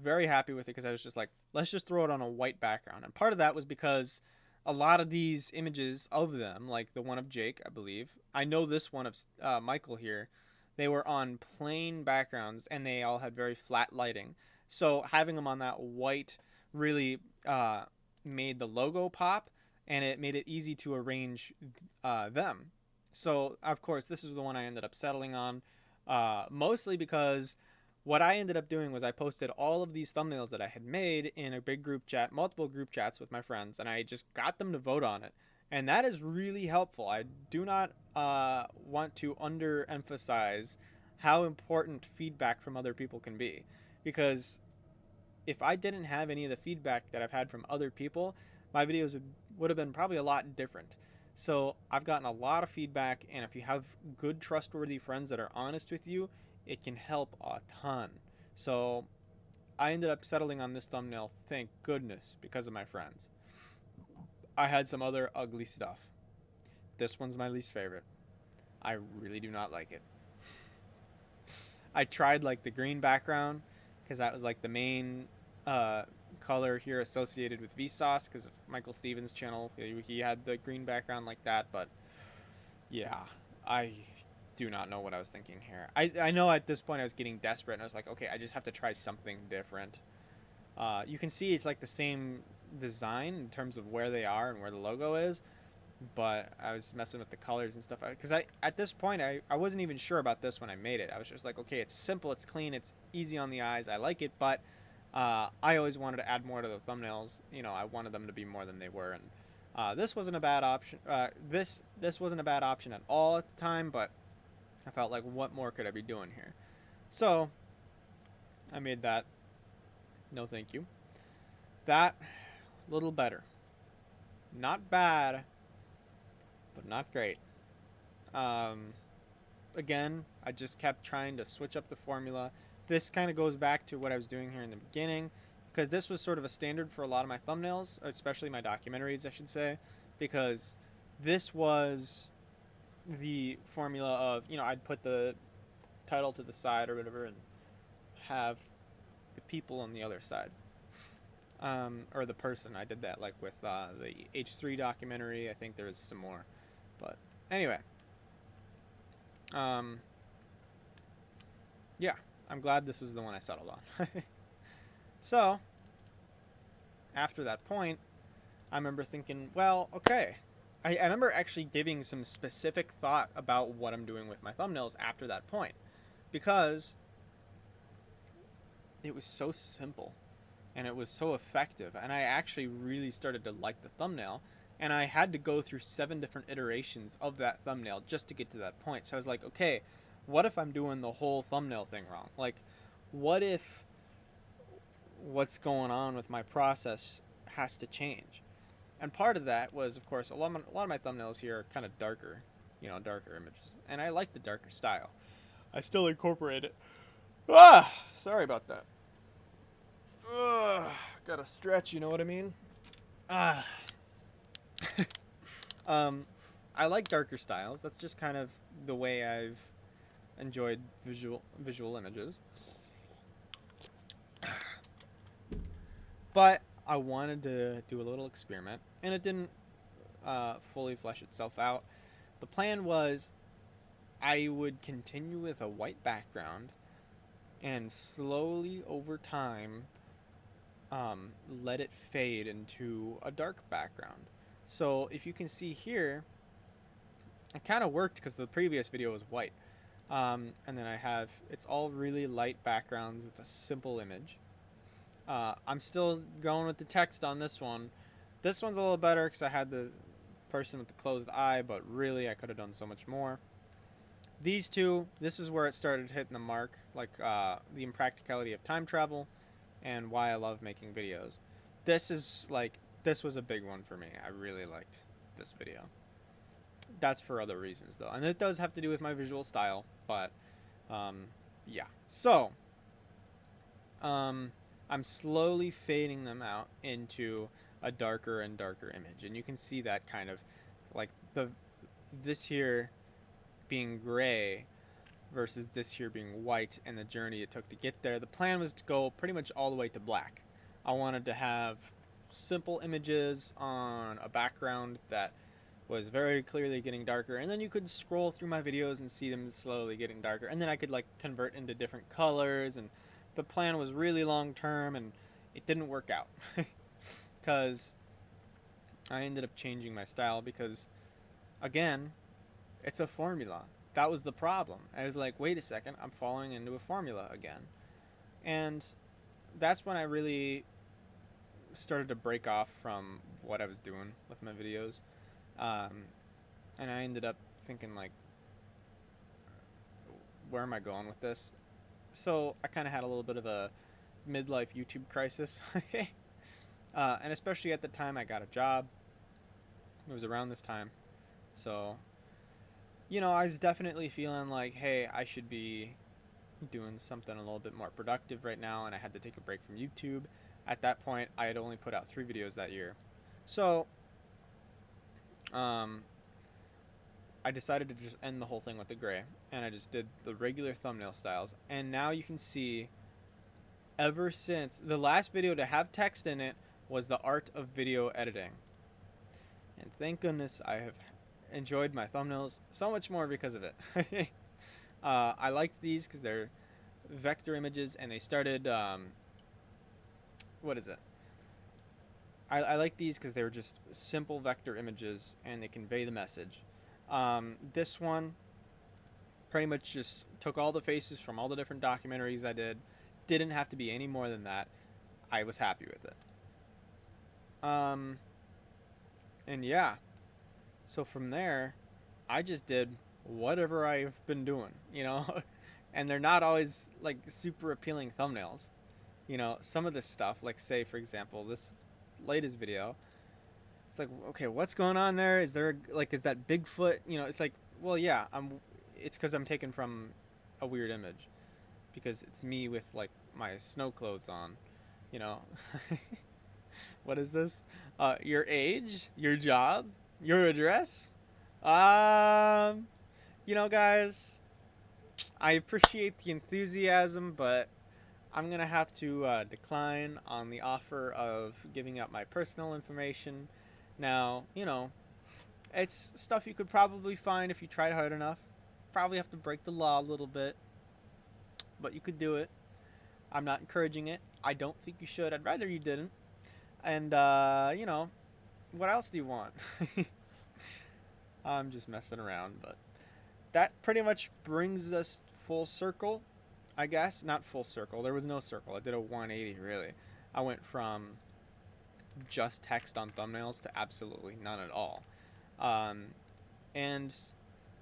Very happy with it because I was just like, let's just throw it on a white background. And part of that was because a lot of these images of them, like the one of Jake, I believe, I know this one of Michael here, they were on plain backgrounds and they all had very flat lighting. So having them on that white really made the logo pop, and it made it easy to arrange them. So, of course, this is the one I ended up settling on, mostly because what I ended up doing was I posted all of these thumbnails that I had made in a big group chat, multiple group chats with my friends, and I just got them to vote on it. And that is really helpful. I do not want to underemphasize how important feedback from other people can be, because if I didn't have any of the feedback that I've had from other people, my videos would have been probably a lot different. So I've gotten a lot of feedback, and if you have good, trustworthy friends that are honest with you, it can help a ton. So I ended up settling on this thumbnail, thank goodness, because of my friends. I had some other ugly stuff. This one's my least favorite. I really do not like it. I tried like the green background because that was like the main uh, color here associated with Vsauce because of Michael Stevens' channel. He had the green background like that, but yeah, I do not know what I was thinking here. I know at this point I was getting desperate and I was like, okay, I just have to try something different. You can see it's like the same design in terms of where they are and where the logo is, but I was messing with the colors and stuff because I at this point I wasn't even sure about this when I made it. I was just like, okay, it's simple, it's clean, it's easy on the eyes, I like it, but I always wanted to add more to the thumbnails. You know, I wanted them to be more than they were, and this wasn't a bad option. This wasn't a bad option at all at the time, but I felt like, what more could I be doing here? So I made that. No, thank you. That little better. Not bad, but not great. Um, Again, I just kept trying to switch up the formula. This kind of goes back to what I was doing here in the beginning, because this was sort of a standard for a lot of my thumbnails, especially my documentaries, I should say, because this was the formula of, you know, I'd put the title to the side or whatever and have the people on the other side. Or the person. I did that like with the H3 documentary. I think there was some more. But anyway, um, yeah, I'm glad this was the one I settled on. So, after that point, I remember thinking, well, okay. I remember actually giving some specific thought about what I'm doing with my thumbnails after that point. Because it was so simple and it was so effective. And I actually really started to like the thumbnail. And I had to go through 7 different iterations of that thumbnail just to get to that point. So I was like, okay, what if I'm doing the whole thumbnail thing wrong? Like, what if what's going on with my process has to change? And part of that was, of course, a lot of my thumbnails here are kind of darker, you know, darker images. And I like the darker style. I still incorporate it. Ah, sorry about that. Ugh, gotta stretch, you know what I mean? Ah. um, I like darker styles. That's just kind of the way I've enjoyed visual images. But I wanted to do a little experiment, and it didn't fully flesh itself out. The plan was I would continue with a white background, and slowly over time, let it fade into a dark background. So if you can see here, it kind of worked because the previous video was white. And then I have, it's all really light backgrounds with a simple image. I'm still going with the text on this one. This one's a little better because I had the person with the closed eye, but really I could have done so much more. These two, this is where it started hitting the mark, like the impracticality of time travel and why I love making videos. This is like, this was a big one for me. I really liked this video. That's for other reasons though, and it does have to do with my visual style, but yeah. So I'm slowly fading them out into a darker and darker image, and you can see that kind of like this here being gray versus this here being white, and the journey it took to get there. The plan was to go pretty much all the way to black. I wanted to have simple images on a background that was very clearly getting darker, and then you could scroll through my videos and see them slowly getting darker, and then I could like convert into different colors. And the plan was really long term, and it didn't work out because I ended up changing my style because, again, it's a formula. That was the problem. I was like, wait a second, I'm falling into a formula again. And that's when I really started to break off from what I was doing with my videos. And I ended up thinking, like, where am I going with this? So I kind of had a little bit of a midlife YouTube crisis. And especially at the time I got a job. It was around this time. So, you know, I was definitely feeling like, hey, I should be doing something a little bit more productive right now, and I had to take a break from YouTube. At that point, I had only put out 3 videos that year. So, um, I decided to just end the whole thing with the gray, and I just did the regular thumbnail styles. And now you can see, ever since the last video to have text in it was the art of video editing. And thank goodness I have enjoyed my thumbnails so much more because of it. I liked these because they're vector images, and they started, what is it? I like these because they were just simple vector images, and they convey the message. This one pretty much just took all the faces from all the different documentaries I did. Didn't have to be any more than that. I was happy with it. And yeah, so from there, I just did whatever I've been doing, you know? And they're not always like super appealing thumbnails. You know, some of this stuff, like say for example, this latest video, it's like, okay, what's going on there? Is there like, is that Bigfoot? You know, it's like, well, yeah, it's because I'm taken from a weird image, because it's me with like my snow clothes on, you know. What is this? Your age, your job, your address. Um, you know, guys, I appreciate the enthusiasm, but I'm gonna have to decline on the offer of giving out my personal information. Now, you know, it's stuff you could probably find if you tried hard enough. Probably have to break the law a little bit, but you could do it. I'm not encouraging it. I don't think you should. I'd rather you didn't. And, you know, what else do you want? I'm just messing around, but that pretty much brings us full circle, I guess. Not full circle. There was no circle. I did a 180, really. I went from just text on thumbnails to absolutely none at all. And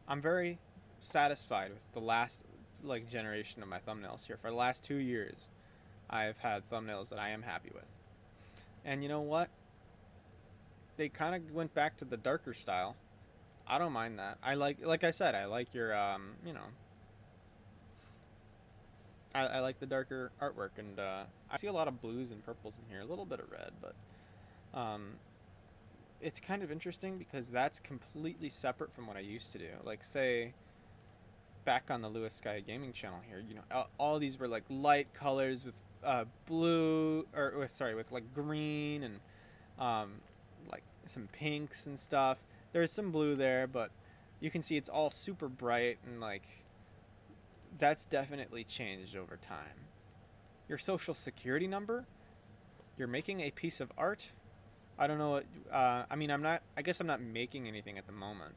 I'm very satisfied with the last like generation of my thumbnails here. For the last 2 years, I've had thumbnails that I am happy with. And you know what? They kind of went back to the darker style. I don't mind that. Like I said, I like your, you know, I like the darker artwork, and I see a lot of blues and purples in here, a little bit of red, but it's kind of interesting because that's completely separate from what I used to do. Like, say, back on the Lewis Sky Gaming channel here, you know, all these were like light colors with blue, or sorry, with like green and like some pinks and stuff. There's some blue there, but you can see it's all super bright, and like that's definitely changed over time. Your social security number? You're making a piece of art? I don't know what, I mean, I guess I'm not making anything at the moment.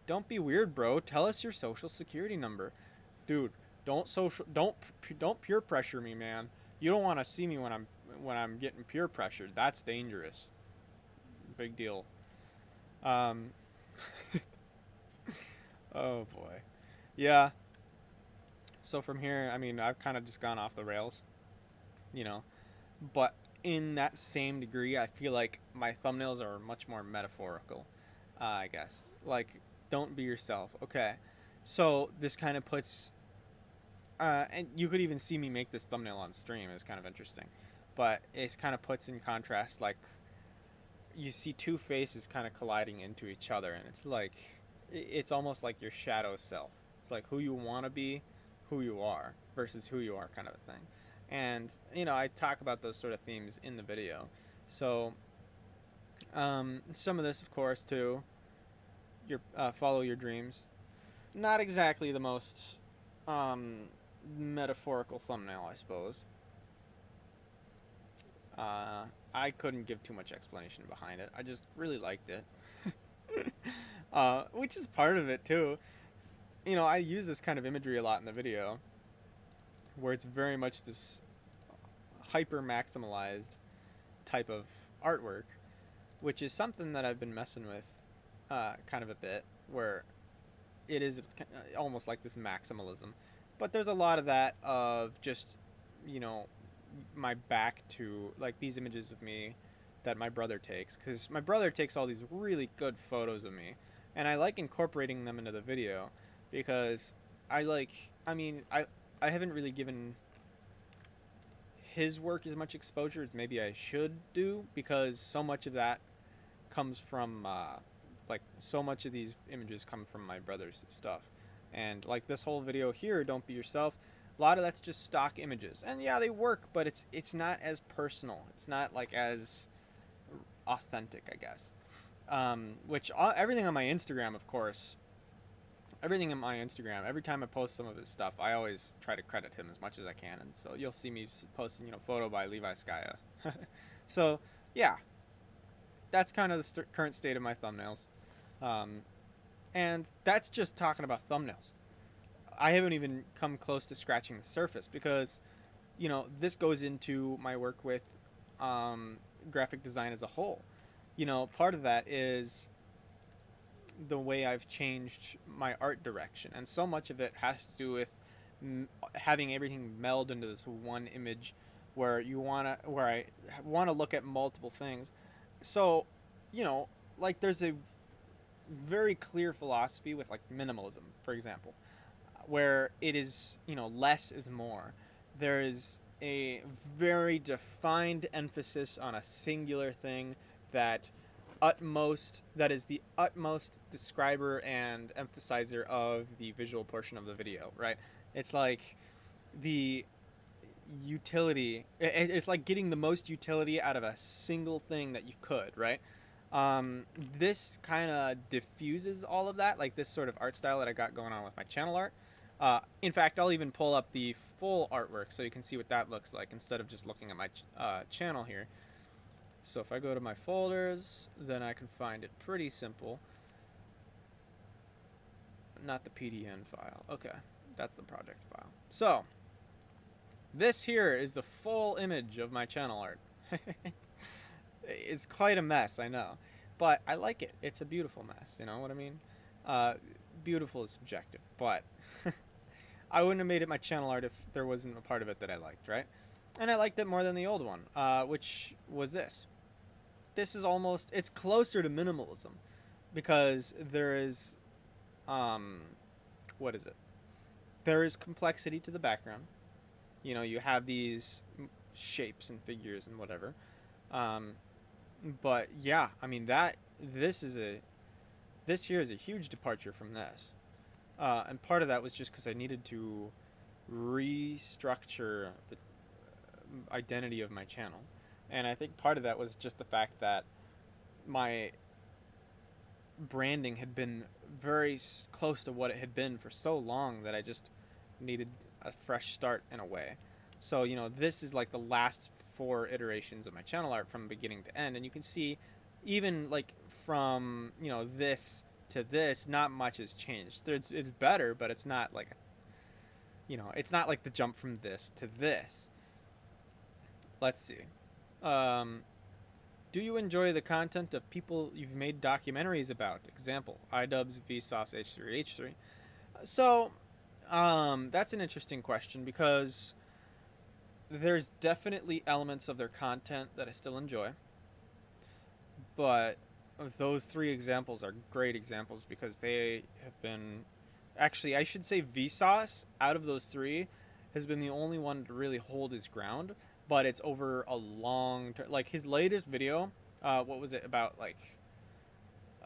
Don't be weird, bro. Tell us your social security number. Dude, don't peer pressure me, man. You don't want to see me when I'm getting peer pressured. That's dangerous. Big deal. Um Oh boy. Yeah. So from here, I mean, I've kind of just gone off the rails, you know. But in that same degree, I feel like my thumbnails are much more metaphorical, I guess. Like, don't be yourself. Okay. So this kind of puts, and you could even see me make this thumbnail on stream. It's kind of interesting. But it kind of puts in contrast, like, you see two faces kind of colliding into each other, and it's like, it's almost like your shadow self. It's like who you want to be, who you are, versus who you are, kind of a thing. And you know, I talk about those sort of themes in the video. So some of this, of course, too. Your follow your dreams. Not exactly the most metaphorical thumbnail, I suppose. I couldn't give too much explanation behind it. I just really liked it. Which is part of it too. You know, I use this kind of imagery a lot in the video, where it's very much this hyper maximalized type of artwork, which is something that I've been messing with kind of a bit, where it is almost like this maximalism. But there's a lot of that of just, you know, my back to like these images of me that my brother takes, because my brother takes all these really good photos of me, and I like incorporating them into the video because I mean, I haven't really given his work as much exposure as maybe I should do, because so much of that comes from like so much of these images come from my brother's stuff. And like this whole video here, Don't Be Yourself, a lot of that's just stock images, and yeah, they work, but it's not as personal, it's not like as authentic, I guess. Which everything on my Instagram, of course, everything on my Instagram, every time I post some of his stuff, I always try to credit him as much as I can, and so you'll see me posting, photo by Levi Skya. So yeah, that's kind of the current state of my thumbnails. Um, and that's just talking about thumbnails. I haven't even come close to scratching the surface, because, this goes into my work with graphic design as a whole. Part of that is the way I've changed my art direction, and so much of it has to do with having everything meld into this one image, where I wanna look at multiple things. So, like there's a very clear philosophy with like minimalism, for example, where it is, less is more. There is a very defined emphasis on a singular thing that that is the utmost describer and emphasizer of the visual portion of the video, right? It's like the utility. It's like getting the most utility out of a single thing that you could, right? This kind of diffuses all of that, like this sort of art style that I got going on with my channel art. In fact, I'll even pull up the full artwork so you can see what that looks like instead of just looking at my channel here. So if I go to my folders, then I can find it pretty simple. Not the PDN file. Okay, that's the project file. So this here is the full image of my channel art. It's quite a mess, I know, but I like it. It's a beautiful mess, you know what I mean? Beautiful is subjective, but I wouldn't have made it my channel art if there wasn't a part of it that I liked, right? And I liked it more than the old one, which was this. This is it's closer to minimalism, because there is, what is it? There is complexity to the background. You have these shapes and figures and whatever. But yeah, I mean this here is a huge departure from this. And part of that was just because I needed to restructure the identity of my channel. And I think part of that was just the fact that my branding had been very close to what it had been for so long that I just needed a fresh start in a way. So, this is like the last 4 iterations of my channel art from beginning to end. And you can see even like from, this to this, not much has changed. It's better, but it's not like, it's not like the jump from this to this. Let's see. Do you enjoy the content of people you've made documentaries about? Example, iDubbbz, Vsauce, H3H3. So, that's an interesting question, because there's definitely elements of their content that I still enjoy. But those 3 examples are great examples, because they have been... Actually, I should say Vsauce, out of those 3, has been the only one to really hold his ground. But it's over a long term. Like his latest video, what was it about? Like,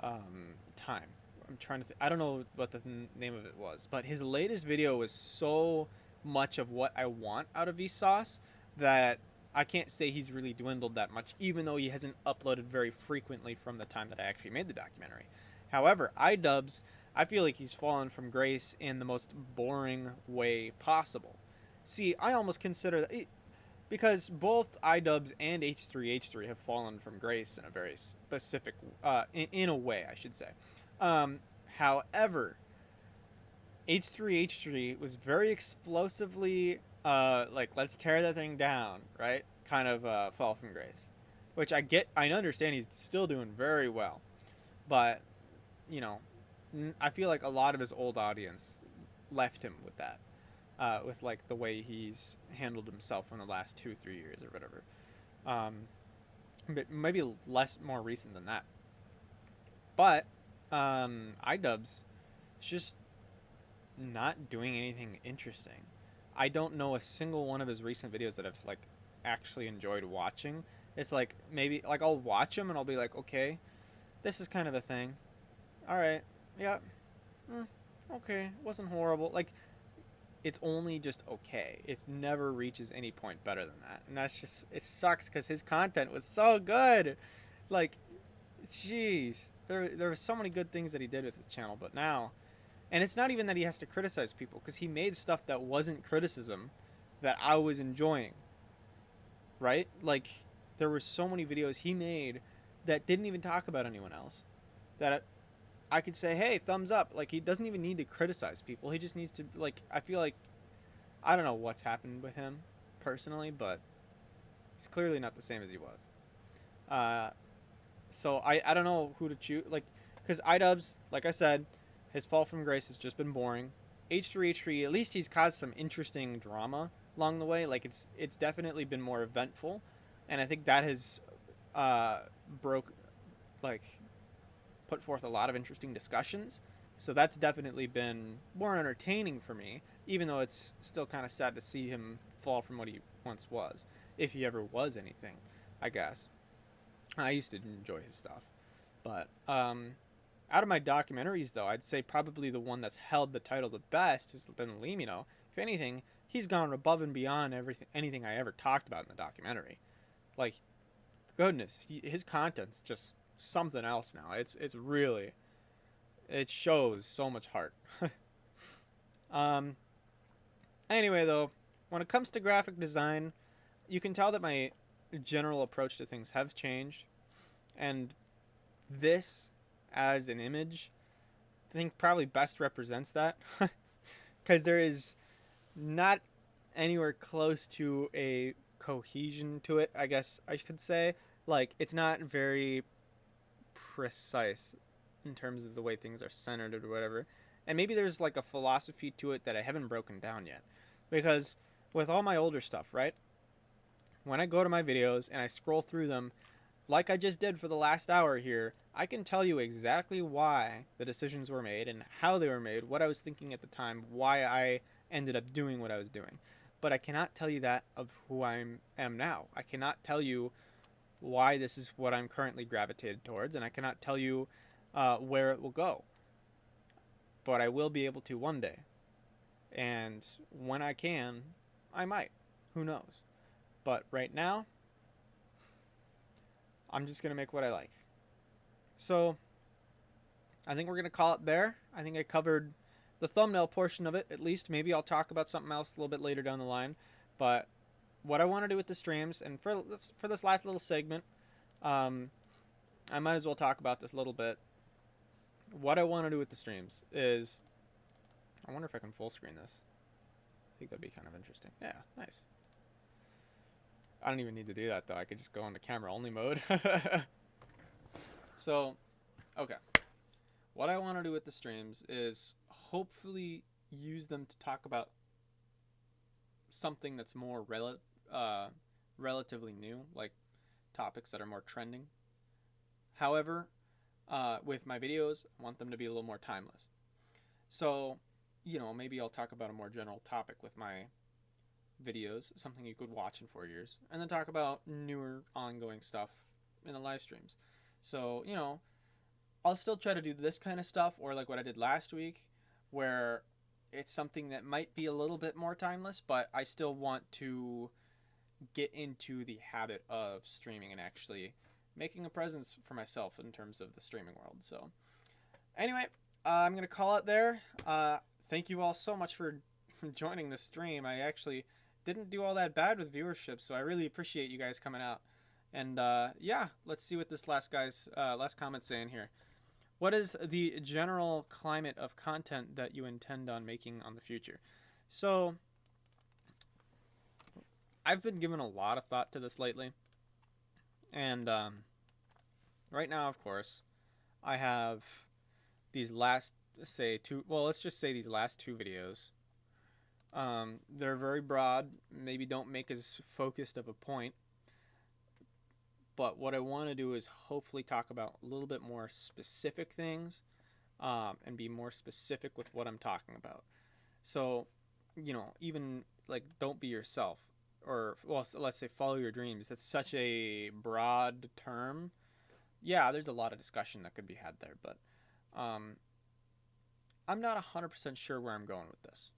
time. I'm trying to. I don't know what the name of it was, but his latest video was so much of what I want out of Vsauce that I can't say he's really dwindled that much, even though he hasn't uploaded very frequently from the time that I actually made the documentary. However, iDubbbz, I feel like he's fallen from grace in the most boring way possible. See, I almost consider that. Because both iDubbbz and H3H3 have fallen from grace in a very specific, in a way, I should say. However, H3H3 was very explosively, like, let's tear that thing down, right? Kind of fall from grace. Which I understand he's still doing very well. But, I feel like a lot of his old audience left him with that. With like the way he's handled himself in the last 2-3 years or whatever. maybe more recent than that. But iDubbbz is just not doing anything interesting. I don't know a single one of his recent videos that I've like actually enjoyed watching. It's like maybe like I'll watch them and I'll be like, okay, this is kind of a thing. All right, yeah, mm, okay, wasn't horrible. Like it's only just okay. It never reaches any point better than that, and that's just it sucks because his content was so good. Like, jeez, there were so many good things that he did with his channel, but now, and it's not even that he has to criticize people because he made stuff that wasn't criticism that I was enjoying. Right? Like there were so many videos he made that didn't even talk about anyone else that I could say, hey, thumbs up. Like he doesn't even need to criticize people. He just needs to like. I feel like I don't know what's happened with him personally, but he's clearly not the same as he was. Uh, so I don't know who to choose. Like, because iDubbbz, like I said, his fall from grace has just been boring. H3H3, at least he's caused some interesting drama along the way. Like it's definitely been more eventful, and I think that has uh, broke like put forth a lot of interesting discussions. So that's definitely been more entertaining for me, even though it's still kind of sad to see him fall from what he once was, if he ever was anything, I guess. I used to enjoy his stuff, but out of my documentaries, though, I'd say probably the one that's held the title the best has been Lemino. If anything, he's gone above and beyond anything I ever talked about in the documentary. Like, goodness, his content's just something else now. It's really it shows so much heart. um. Anyway, though, when it comes to graphic design, you can tell that my general approach to things have changed, and this as an image I think probably best represents that because there is not anywhere close to a cohesion to it, I guess I could say. Like it's not very precise in terms of the way things are centered or whatever. And maybe there's like a philosophy to it that I haven't broken down yet. Because with all my older stuff, right? When I go to my videos and I scroll through them, like I just did for the last hour here, I can tell you exactly why the decisions were made and how they were made, what I was thinking at the time, why I ended up doing what I was doing. But I cannot tell you that of who I am now. I cannot tell you why this is what I'm currently gravitated towards, and I cannot tell you where it will go. But I will be able to one day. And when I can, I might. Who knows? But right now, I'm just going to make what I like. So, I think we're going to call it there. I think I covered the thumbnail portion of it, at least. Maybe I'll talk about something else a little bit later down the line. But what I want to do with the streams, and for this last little segment, I might as well talk about this a little bit. What I want to do with the streams is, I wonder if I can full screen this. I think that'd be kind of interesting. Yeah, nice. I don't even need to do that though. I could just go into camera only mode. So, okay. What I want to do with the streams is hopefully use them to talk about something that's more relatively new, like topics that are more trending. However, with my videos, I want them to be a little more timeless. So, maybe I'll talk about a more general topic with my videos, something you could watch in 4 years, and then talk about newer ongoing stuff in the live streams. So, I'll still try to do this kind of stuff, or like what I did last week, where it's something that might be a little bit more timeless, but I still want to get into the habit of streaming and actually making a presence for myself in terms of the streaming world. So, anyway, I'm going to call it there. Thank you all so much for joining the stream. I actually didn't do all that bad with viewership, so I really appreciate you guys coming out. And yeah, let's see what this last comment's saying here. What is the general climate of content that you intend on making on the future? So, I've been giving a lot of thought to this lately. And right now, of course, I have these last, let's just say these last two videos. They're very broad, maybe don't make as focused of a point. But what I want to do is hopefully talk about a little bit more specific things, and be more specific with what I'm talking about. So, even like don't be yourself, or well, let's say follow your dreams. That's such a broad term. Yeah, there's a lot of discussion that could be had there, but um, I'm not 100% sure where I'm going with this.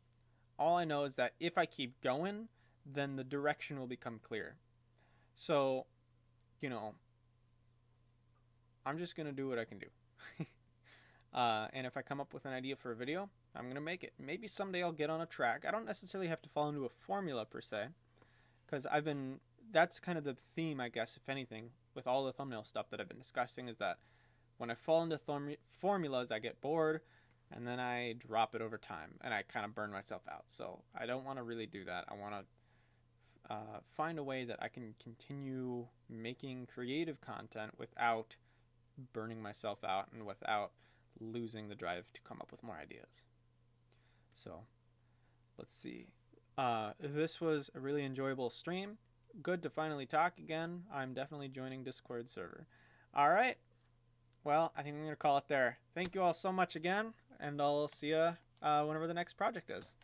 All I know is that if I keep going, then the direction will become clear. So, you know, I'm just going to do what I can do. And if I come up with an idea for a video, I'm going to make it. Maybe someday I'll get on a track. I don't necessarily have to fall into a formula per se, because that's kind of the theme, I guess, if anything, with all the thumbnail stuff that I've been discussing, is that when I fall into formulas, I get bored and then I drop it over time and I kind of burn myself out. So I don't want to really do that. I want to find a way that I can continue making creative content without burning myself out and without losing the drive to come up with more ideas. So let's see. This was a really enjoyable stream. Good to finally talk again. I'm definitely joining Discord server. All right. Well, I think I'm going to call it there. Thank you all so much again, and I'll see you whenever the next project is.